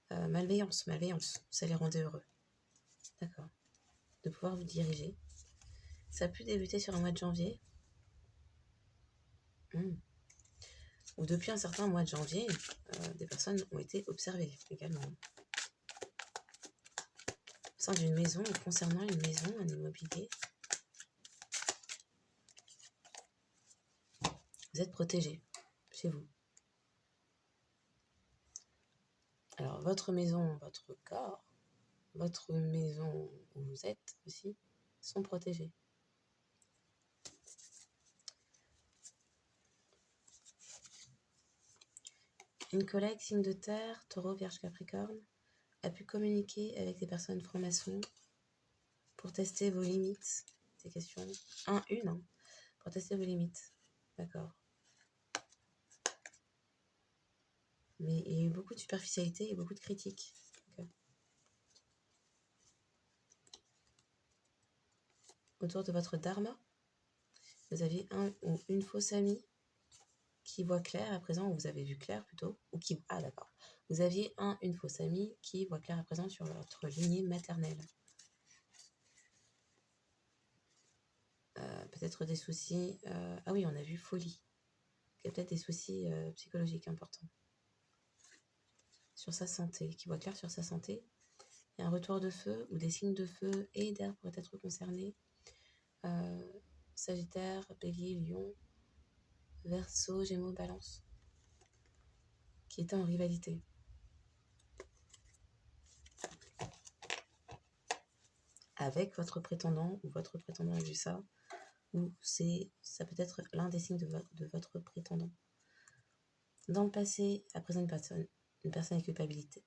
Malveillance, ça les rendait heureux. D'accord. De pouvoir vous diriger. Ça a pu débuter sur un mois de janvier. Ou depuis un certain mois de janvier, des personnes ont été observées également. Au sein d'une maison, ou concernant une maison, un immobilier. Vous êtes protégé chez vous. Alors, votre maison, votre corps, votre maison où vous êtes aussi, sont protégés. Une collègue, signe de terre, taureau, vierge, capricorne, a pu communiquer avec des personnes francs-maçons pour tester vos limites. Ces questions, pour tester vos limites. D'accord. Mais il y a eu beaucoup de superficialité et beaucoup de critiques. Okay. autour de votre dharma. Vous aviez un ou une fausse amie qui voit clair à présent, ou vous avez vu clair plutôt, ou qui... Ah d'accord. Vous aviez une fausse amie qui voit clair à présent sur votre lignée maternelle. Peut-être des soucis... Ah oui, on a vu folie. Il y a peut-être des soucis psychologiques importants. Sur sa santé, qui voit clair sur sa santé. Il y a un retour de feu, ou des signes de feu et d'air pourraient être concernés. Sagittaire, Bélier, Lion, Verseau, Gémeaux, Balance, qui étaient en rivalité. Avec votre prétendant, ou votre prétendant a vu ça, ou ça peut être l'un des signes de votre prétendant. Dans le passé, à présent, une personne avec culpabilité.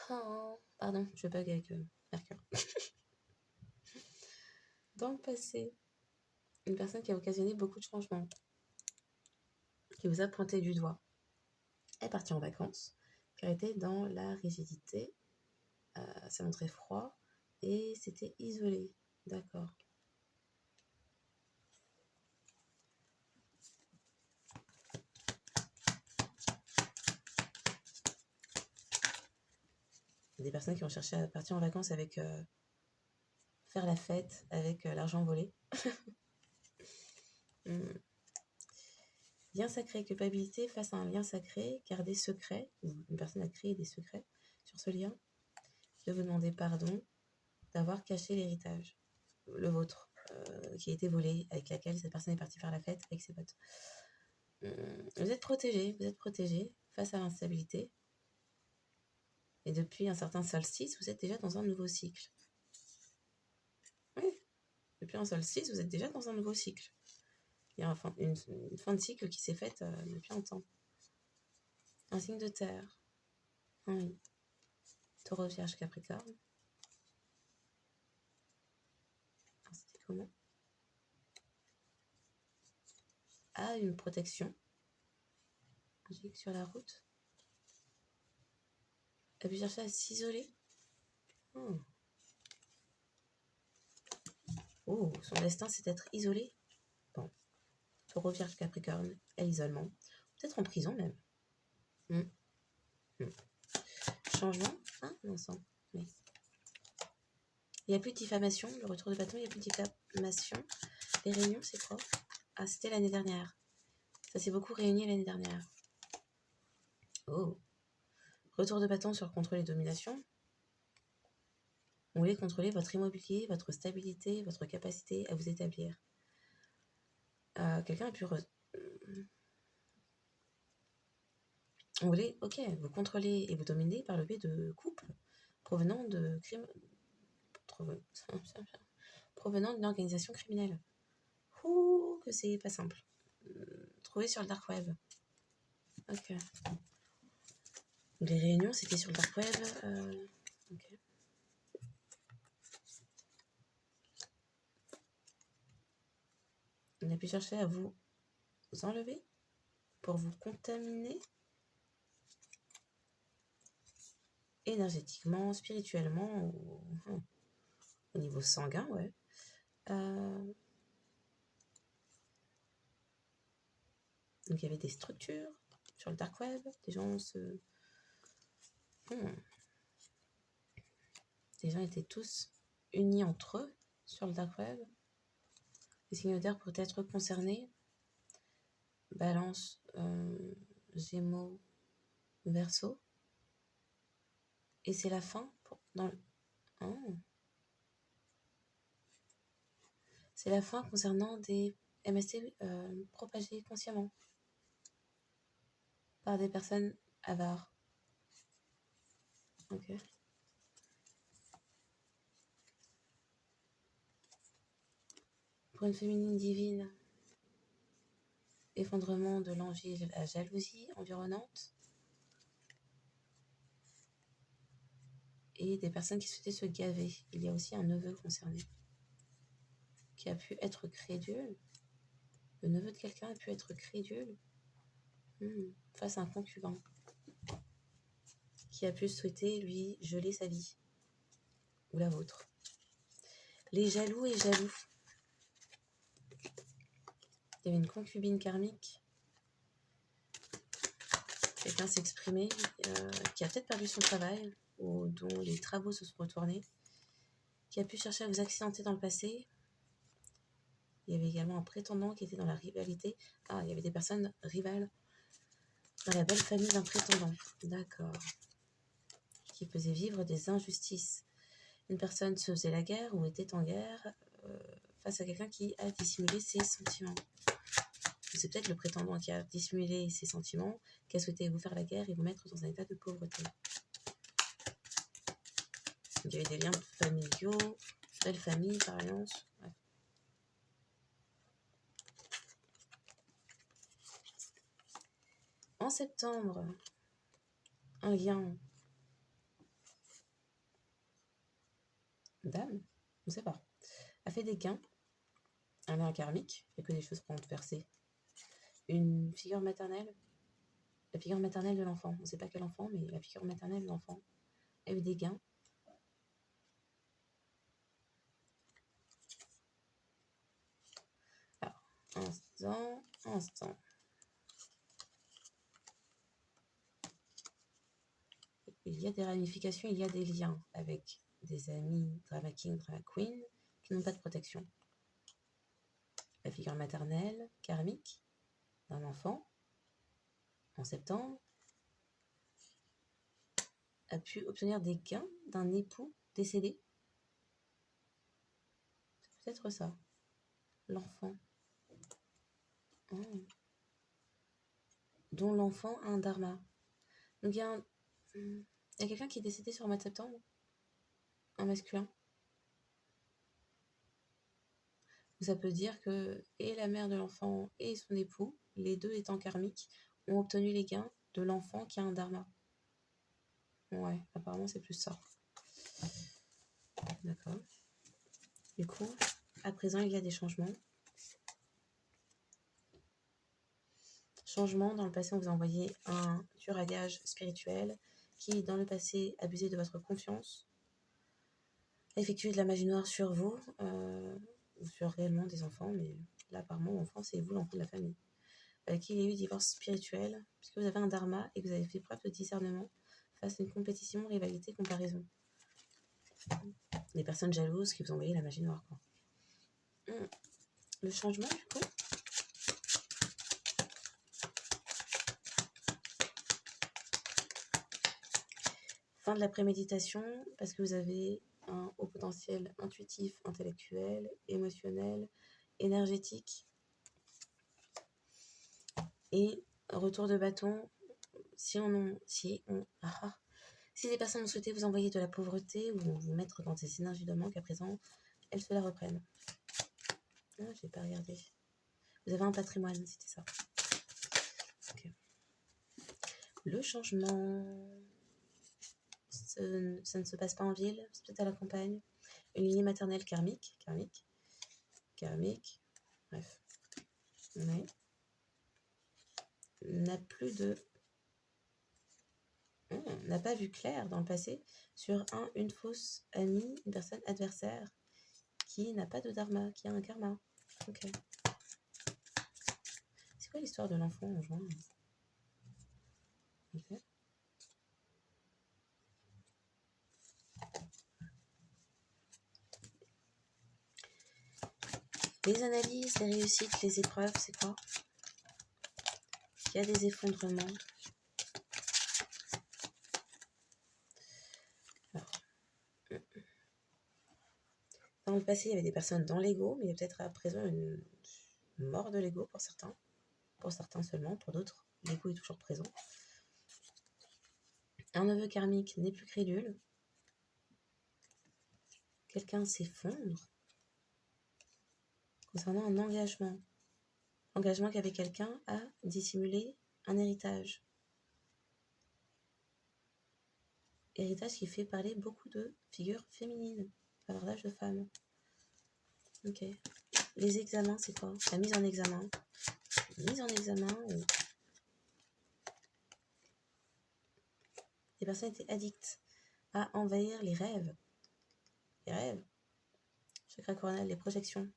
Oh, pardon, je bug avec Mercure. Dans le passé, une personne qui a occasionné beaucoup de changements, qui vous a pointé du doigt, est partie en vacances, car elle était dans la rigidité, ça montrait froid, et c'était isolé. D'accord. Des personnes qui ont cherché à partir en vacances avec faire la fête avec l'argent volé. Lien sacré, culpabilité face à un lien sacré, car des secrets, ou une personne a créé des secrets sur ce lien, je vais vous demander pardon d'avoir caché l'héritage, le vôtre, qui a été volé, avec laquelle cette personne est partie faire la fête avec ses potes. Vous êtes protégé face à l'instabilité. Et depuis un certain solstice, vous êtes déjà dans un nouveau cycle. Oui, depuis un solstice, vous êtes déjà dans un nouveau cycle. Il y a une fin de cycle qui s'est faite depuis longtemps. Un signe de terre. Oui. Taureau, Vierge, Capricorne. C'était comment? Ah, une protection. Magique sur la route. A pu chercher à s'isoler. Oh, son destin, c'est d'être isolé. Bon. Taureau, Vierge, Capricorne, à l'isolement. Peut-être en prison même. Changement. Ah, non, ça. Oui. Il n'y a plus de diffamation. Le retour de bâton, il n'y a plus de diffamation. Les réunions, c'est quoi? Ah, c'était l'année dernière. Ça s'est beaucoup réuni l'année dernière. Oh. Retour de bâton sur le contrôle et domination. On voulait contrôler votre immobilier, votre stabilité, votre capacité à vous établir. Quelqu'un a pu... On voulait, ok, vous contrôler et vous dominer par le biais de couples provenant de crimes... provenant d'une organisation criminelle. Ouh, que c'est pas simple. Trouvé sur le dark web. Ok. Les réunions, c'était sur le dark web. Ok. On a pu chercher à vous enlever pour vous contaminer énergétiquement, spirituellement, au niveau sanguin, ouais. Donc il y avait des structures sur le dark web, des gens les gens étaient tous unis entre eux sur le dark web. Les signes d'air pourraient être concernés. Balance, Gémeaux, Verseau. Et c'est la fin C'est la fin concernant des MST propagés consciemment par des personnes avares. Ok. Pour une féminine divine, effondrement de l'envie de la jalousie environnante et des personnes qui souhaitaient se gaver. Il y a aussi un neveu concerné qui a pu être crédule. Le neveu de quelqu'un a pu être crédule face à un concubin qui a pu souhaiter lui geler sa vie ou la vôtre. Les jaloux et jaloux. Il y avait une concubine karmique. Quelqu'un s'est exprimé, qui a peut-être perdu son travail, ou dont les travaux se sont retournés, qui a pu chercher à vous accidenter dans le passé. Il y avait également un prétendant qui était dans la rivalité. Ah, il y avait des personnes rivales dans la belle famille d'un prétendant. D'accord. Qui faisait vivre des injustices. Une personne se faisait la guerre ou était en guerre face à quelqu'un qui a dissimulé ses sentiments. C'est peut-être le prétendant qui a dissimulé ses sentiments, qui a souhaité vous faire la guerre et vous mettre dans un état de pauvreté. Il y avait des liens familiaux, belle famille, par alliance. Ouais. En septembre, un lien d'âme, on ne sait pas, a fait des gains, un lien karmique, il n'y a que des choses pour verser. Une figure maternelle, la figure maternelle de l'enfant, on ne sait pas quel enfant, mais la figure maternelle de l'enfant a eu des gains. Alors, instant. Il y a des ramifications, il y a des liens avec des amis drama king, drama queen qui n'ont pas de protection. La figure maternelle karmique d'un enfant en septembre a pu obtenir des gains d'un époux décédé. C'est peut-être ça, l'enfant. Dont l'enfant a un dharma. Donc il y a quelqu'un qui est décédé sur le mois de septembre, un masculin. Ça peut dire que et la mère de l'enfant et son époux, les deux étant karmiques, ont obtenu les gains de l'enfant qui a un dharma. Ouais, apparemment c'est plus ça. D'accord. Du coup, à présent, il y a des changements. Changement, dans le passé, on vous a envoyé un dur à gage spirituel qui, dans le passé, abusait de votre confiance, a effectué de la magie noire sur vous, ou sur réellement des enfants, mais là, apparemment, l'enfant, c'est vous, l'enfant de la famille. Qu'il y ait eu divorce spirituel, puisque vous avez un dharma et que vous avez fait preuve de discernement face à une compétition, rivalité, comparaison. Des personnes jalouses qui vous ont envoyé la magie noire, quoi. Le changement, du coup, fin de la préméditation, parce que vous avez un haut potentiel intuitif, intellectuel, émotionnel, énergétique. Et retour de bâton, si des personnes ont souhaité vous envoyer de la pauvreté ou vous mettre dans des énergies de manque, à présent, elles se la reprennent. Ah, j'ai pas regardé. Vous avez un patrimoine, c'était ça. Okay. Le changement, ça ne se passe pas en ville, c'est peut-être à la campagne. Une lignée maternelle karmique, bref. Mais n'a pas vu clair dans le passé sur une fausse amie, une personne adversaire qui n'a pas de dharma, qui a un karma. Ok. C'est quoi l'histoire de l'enfant en juin? Ok. Les analyses, les réussites, les épreuves, c'est quoi? Il y a des effondrements. Alors, dans le passé, il y avait des personnes dans l'ego, mais il y a peut-être à présent une mort de l'ego pour certains. Pour certains seulement, pour d'autres, l'ego est toujours présent. Un neveu karmique n'est plus crédule. Quelqu'un s'effondre concernant un engagement. Engagement qu'avait quelqu'un à dissimuler un héritage. Héritage qui fait parler beaucoup de figures féminines, bavardage de femmes. Ok. Les examens, c'est quoi? La mise en examen. Mise en examen où les personnes étaient addictes à envahir les rêves. Les rêves. Chakra coronal, les projections.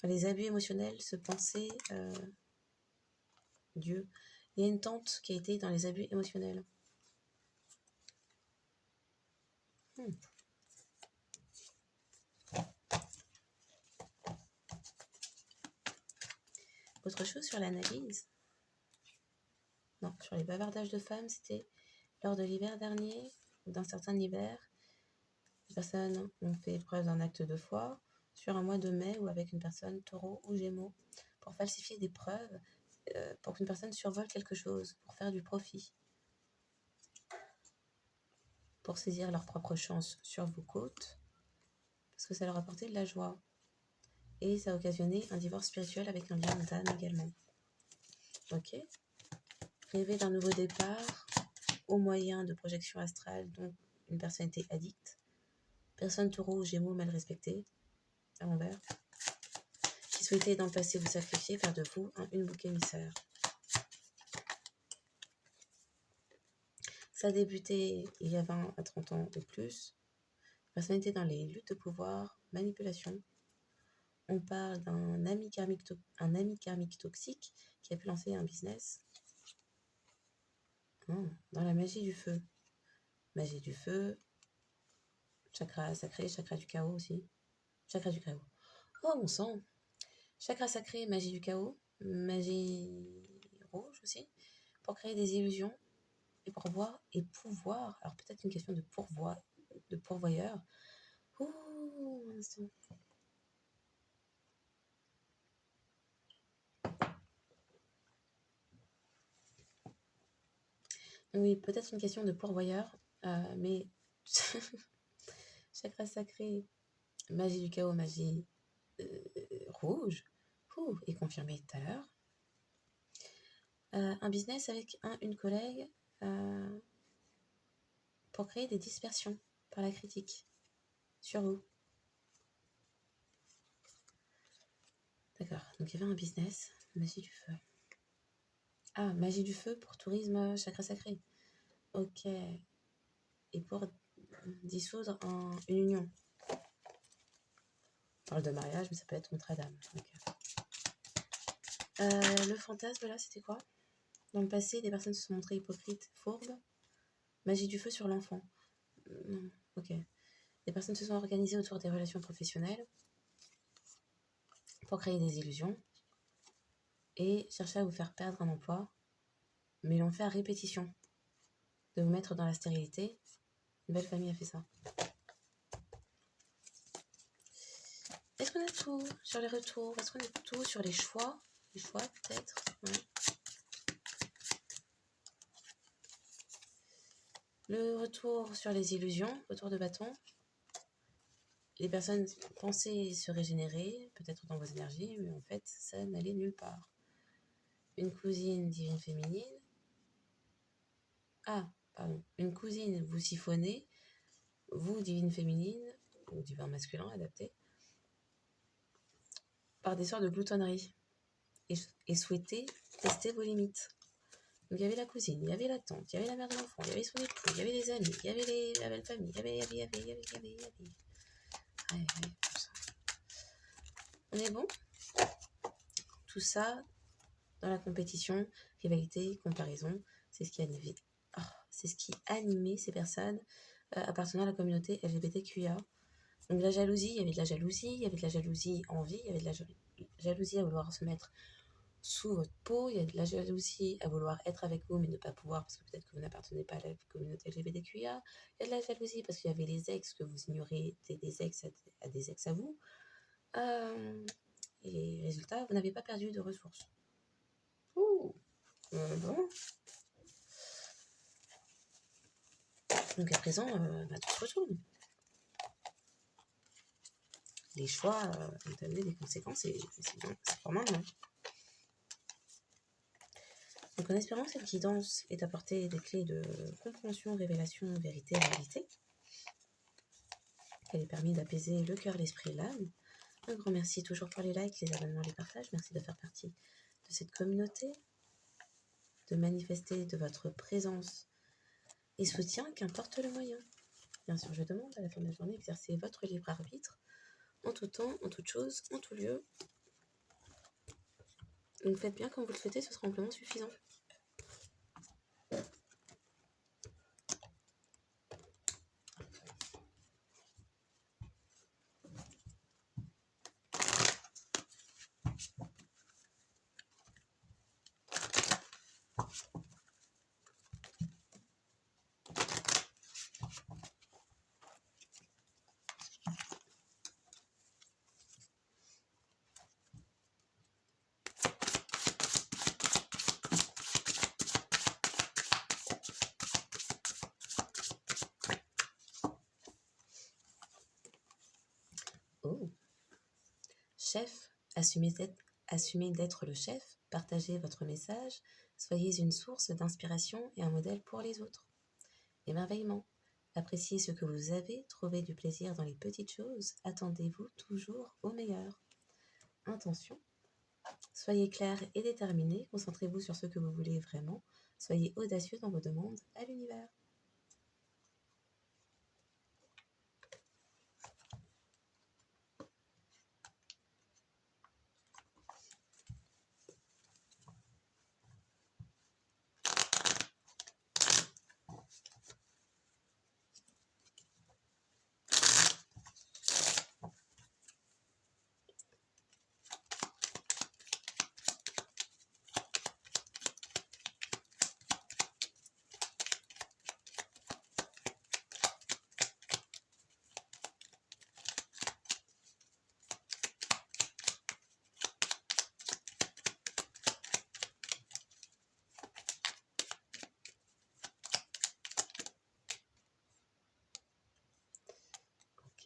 les abus émotionnels, se penser... Dieu. Il y a une tante qui a été dans les abus émotionnels. Autre chose sur l'analyse? Non, sur les bavardages de femmes, c'était lors de l'hiver dernier, ou d'un certain hiver, les personnes ont fait preuve d'un acte de foi sur un mois de mai ou avec une personne taureau ou gémeaux pour falsifier des preuves, pour qu'une personne survole quelque chose, pour faire du profit, pour saisir leur propre chance sur vos côtes, parce que ça leur apportait de la joie. Et ça a occasionné un divorce spirituel avec un lien d'âme également. Ok. Rêver d'un nouveau départ au moyen de projections astrales dont une personne était addicte. Personne taureau ou gémeaux mal respectée, à l'envers, qui souhaitait dans le passé vous sacrifier, faire de vous une bouc émissaire. Ça a débuté il y a 20 à 30 ans ou plus. La personne était dans les luttes de pouvoir, manipulation. On parle d'un ami karmique toxique qui a pu lancer un business. Dans la magie du feu. Magie du feu, chakra sacré, chakra du chaos aussi. Chakra du chaos. Oh mon sang! Chakra sacré, magie du chaos, magie rouge aussi, pour créer des illusions et pourvoir et pouvoir. Alors peut-être une question de pourvoyeur. Ouh, un instant. Oui, peut-être une question de pourvoyeur, mais chakra sacré, magie du chaos, magie rouge, et confirmé tout à l'heure. Un business avec une collègue pour créer des dispersions par la critique sur vous. D'accord, donc il y avait un business, magie du feu. Ah, magie du feu pour tourisme chakra sacré. Ok. Et pour dissoudre une union. On parle de mariage, mais ça peut être Notre-Dame. Okay. Le fantasme, là, c'était quoi? Dans le passé, des personnes se sont montrées hypocrites, fourbes. Magie du feu sur l'enfant. Non, ok. Des personnes se sont organisées autour des relations professionnelles pour créer des illusions et chercher à vous faire perdre un emploi, mais l'ont fait à répétition. De vous mettre dans la stérilité. Une belle famille a fait ça. Est-ce qu'on a tout sur les retours? Est-ce qu'on a tout sur les choix? Les choix, peut-être, ouais. Le retour sur les illusions, retour de bâton. Les personnes pensaient se régénérer, peut-être dans vos énergies, mais en fait, ça n'allait nulle part. Une cousine divine féminine. Ah, pardon. Une cousine vous siphonnez, vous, divine féminine, ou divin masculin adapté, par des sortes de gloutonnerie. Et souhaitez tester vos limites. Donc il y avait la cousine, il y avait la tante, il y avait la mère de l'enfant, il y avait son époux, il y avait les amis, il y avait la belle famille, il y avait. Ouais, tout ça. On est bon? Tout ça, dans la compétition, rivalité, comparaison, c'est ce qui animait ces personnes appartenant à la communauté LGBTQIA. Donc la jalousie, il y avait de la jalousie envie, il y avait de la jalousie à vouloir se mettre sous votre peau, il y a de la jalousie à vouloir être avec vous mais ne pas pouvoir parce que peut-être que vous n'appartenez pas à la communauté LGBTQIA, il y a de la jalousie parce qu'il y avait les ex que vous ignorez, des ex à des ex à vous, et résultat, vous n'avez pas perdu de ressources. Ouh, bon. Donc à présent, tout se retourne. Les choix ont amené des conséquences et c'est pour maintenant. Donc en espérant que cette guidance ait apporté des clés de compréhension, révélation, vérité, réalité, qu'elle ait permis d'apaiser le cœur, l'esprit et l'âme. Un grand merci toujours pour les likes, les abonnements, les partages. Merci de faire partie de cette communauté, de manifester de votre présence et soutien, qu'importe le moyen. Bien sûr, je demande à la fin de la journée d'exercer votre libre arbitre en tout temps, en toute chose, en tout lieu, Donc faites bien comme vous le souhaitez, ce sera amplement suffisant. Oh. Chef, assumez d'être le chef, partagez votre message, soyez une source d'inspiration et un modèle pour les autres. Émerveillement, appréciez ce que vous avez, trouvez du plaisir dans les petites choses, attendez-vous toujours au meilleur. Intention, soyez clair et déterminé, concentrez-vous sur ce que vous voulez vraiment, soyez audacieux dans vos demandes à l'univers.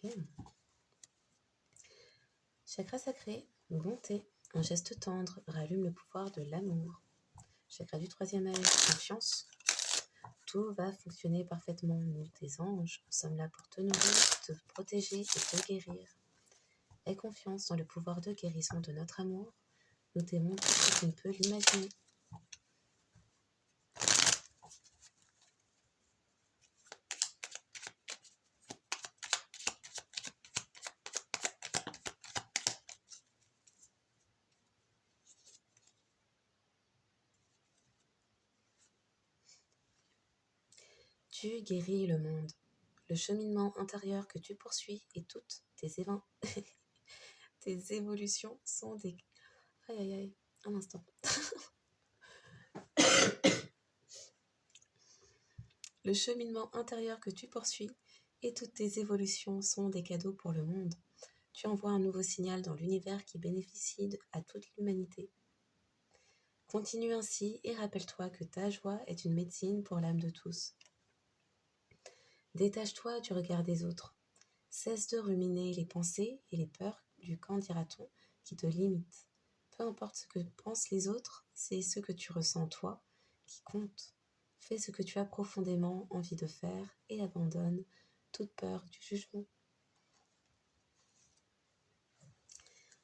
Ok. Chakra sacré, bonté, un geste tendre rallume le pouvoir de l'amour. Chakra du troisième œil, confiance. Tout va fonctionner parfaitement. Nous, tes anges, sommes là pour te nourrir, te protéger et te guérir. Aie confiance dans le pouvoir de guérison de notre amour. Nous t'aimons tout ce que tu ne peux l'imaginer. Tu guéris le monde. Le cheminement intérieur que tu poursuis et toutes tes tes évolutions sont des... Aïe aïe aïe, un instant. Le cheminement intérieur que tu poursuis et toutes tes évolutions sont des cadeaux pour le monde. Tu envoies un nouveau signal dans l'univers qui bénéficie à toute l'humanité. Continue ainsi et rappelle-toi que ta joie est une médecine pour l'âme de tous. Détache-toi du regard des autres. Cesse de ruminer les pensées et les peurs du qu'en dira-t-on qui te limitent. Peu importe ce que pensent les autres, c'est ce que tu ressens toi qui compte. Fais ce que tu as profondément envie de faire et abandonne toute peur du jugement.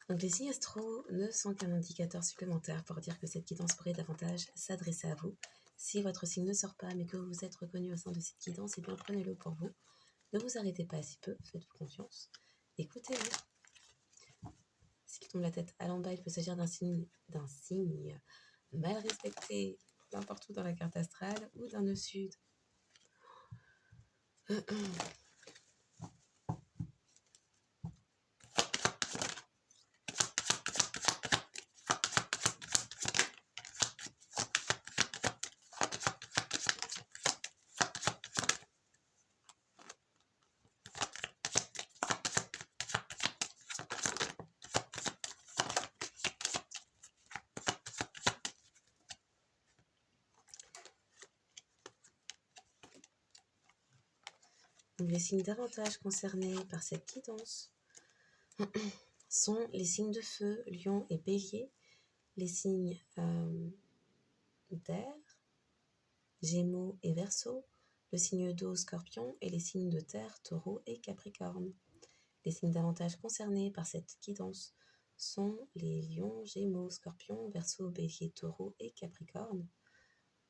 Donc les signes astro ne sont qu'un indicateur supplémentaire pour dire que cette guidance pourrait davantage s'adresser à vous. Si votre signe ne sort pas mais que vous êtes reconnu au sein de cette guidance, eh bien prenez-le pour vous. Ne vous arrêtez pas à si peu, faites-vous confiance. Écoutez-le. Ce qui tombe la tête à l'en-bas, il peut s'agir d'un signe mal respecté n'importe où dans la carte astrale ou d'un nœud sud. Donc, les signes davantage concernés par cette guidance sont les signes de feu, lion et bélier, les signes d'air, gémeaux et verseau, le signe d'eau, scorpion, et les signes de terre, taureau et capricorne. Les signes davantage concernés par cette guidance sont les lions, gémeaux, scorpions, verseau, bélier, taureau et capricorne,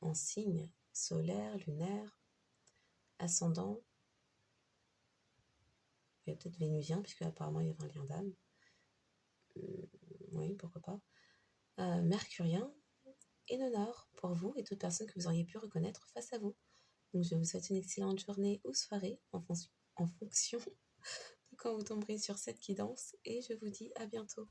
en signes solaire, lunaire, ascendant, il y a peut-être vénusien, puisque apparemment il y avait un lien d'âme. Oui, pourquoi pas. mercurien et de nord pour vous et toute personne que vous auriez pu reconnaître face à vous. Donc je vous souhaite une excellente journée ou soirée en fonction de quand vous tomberez sur cette guidance et je vous dis à bientôt.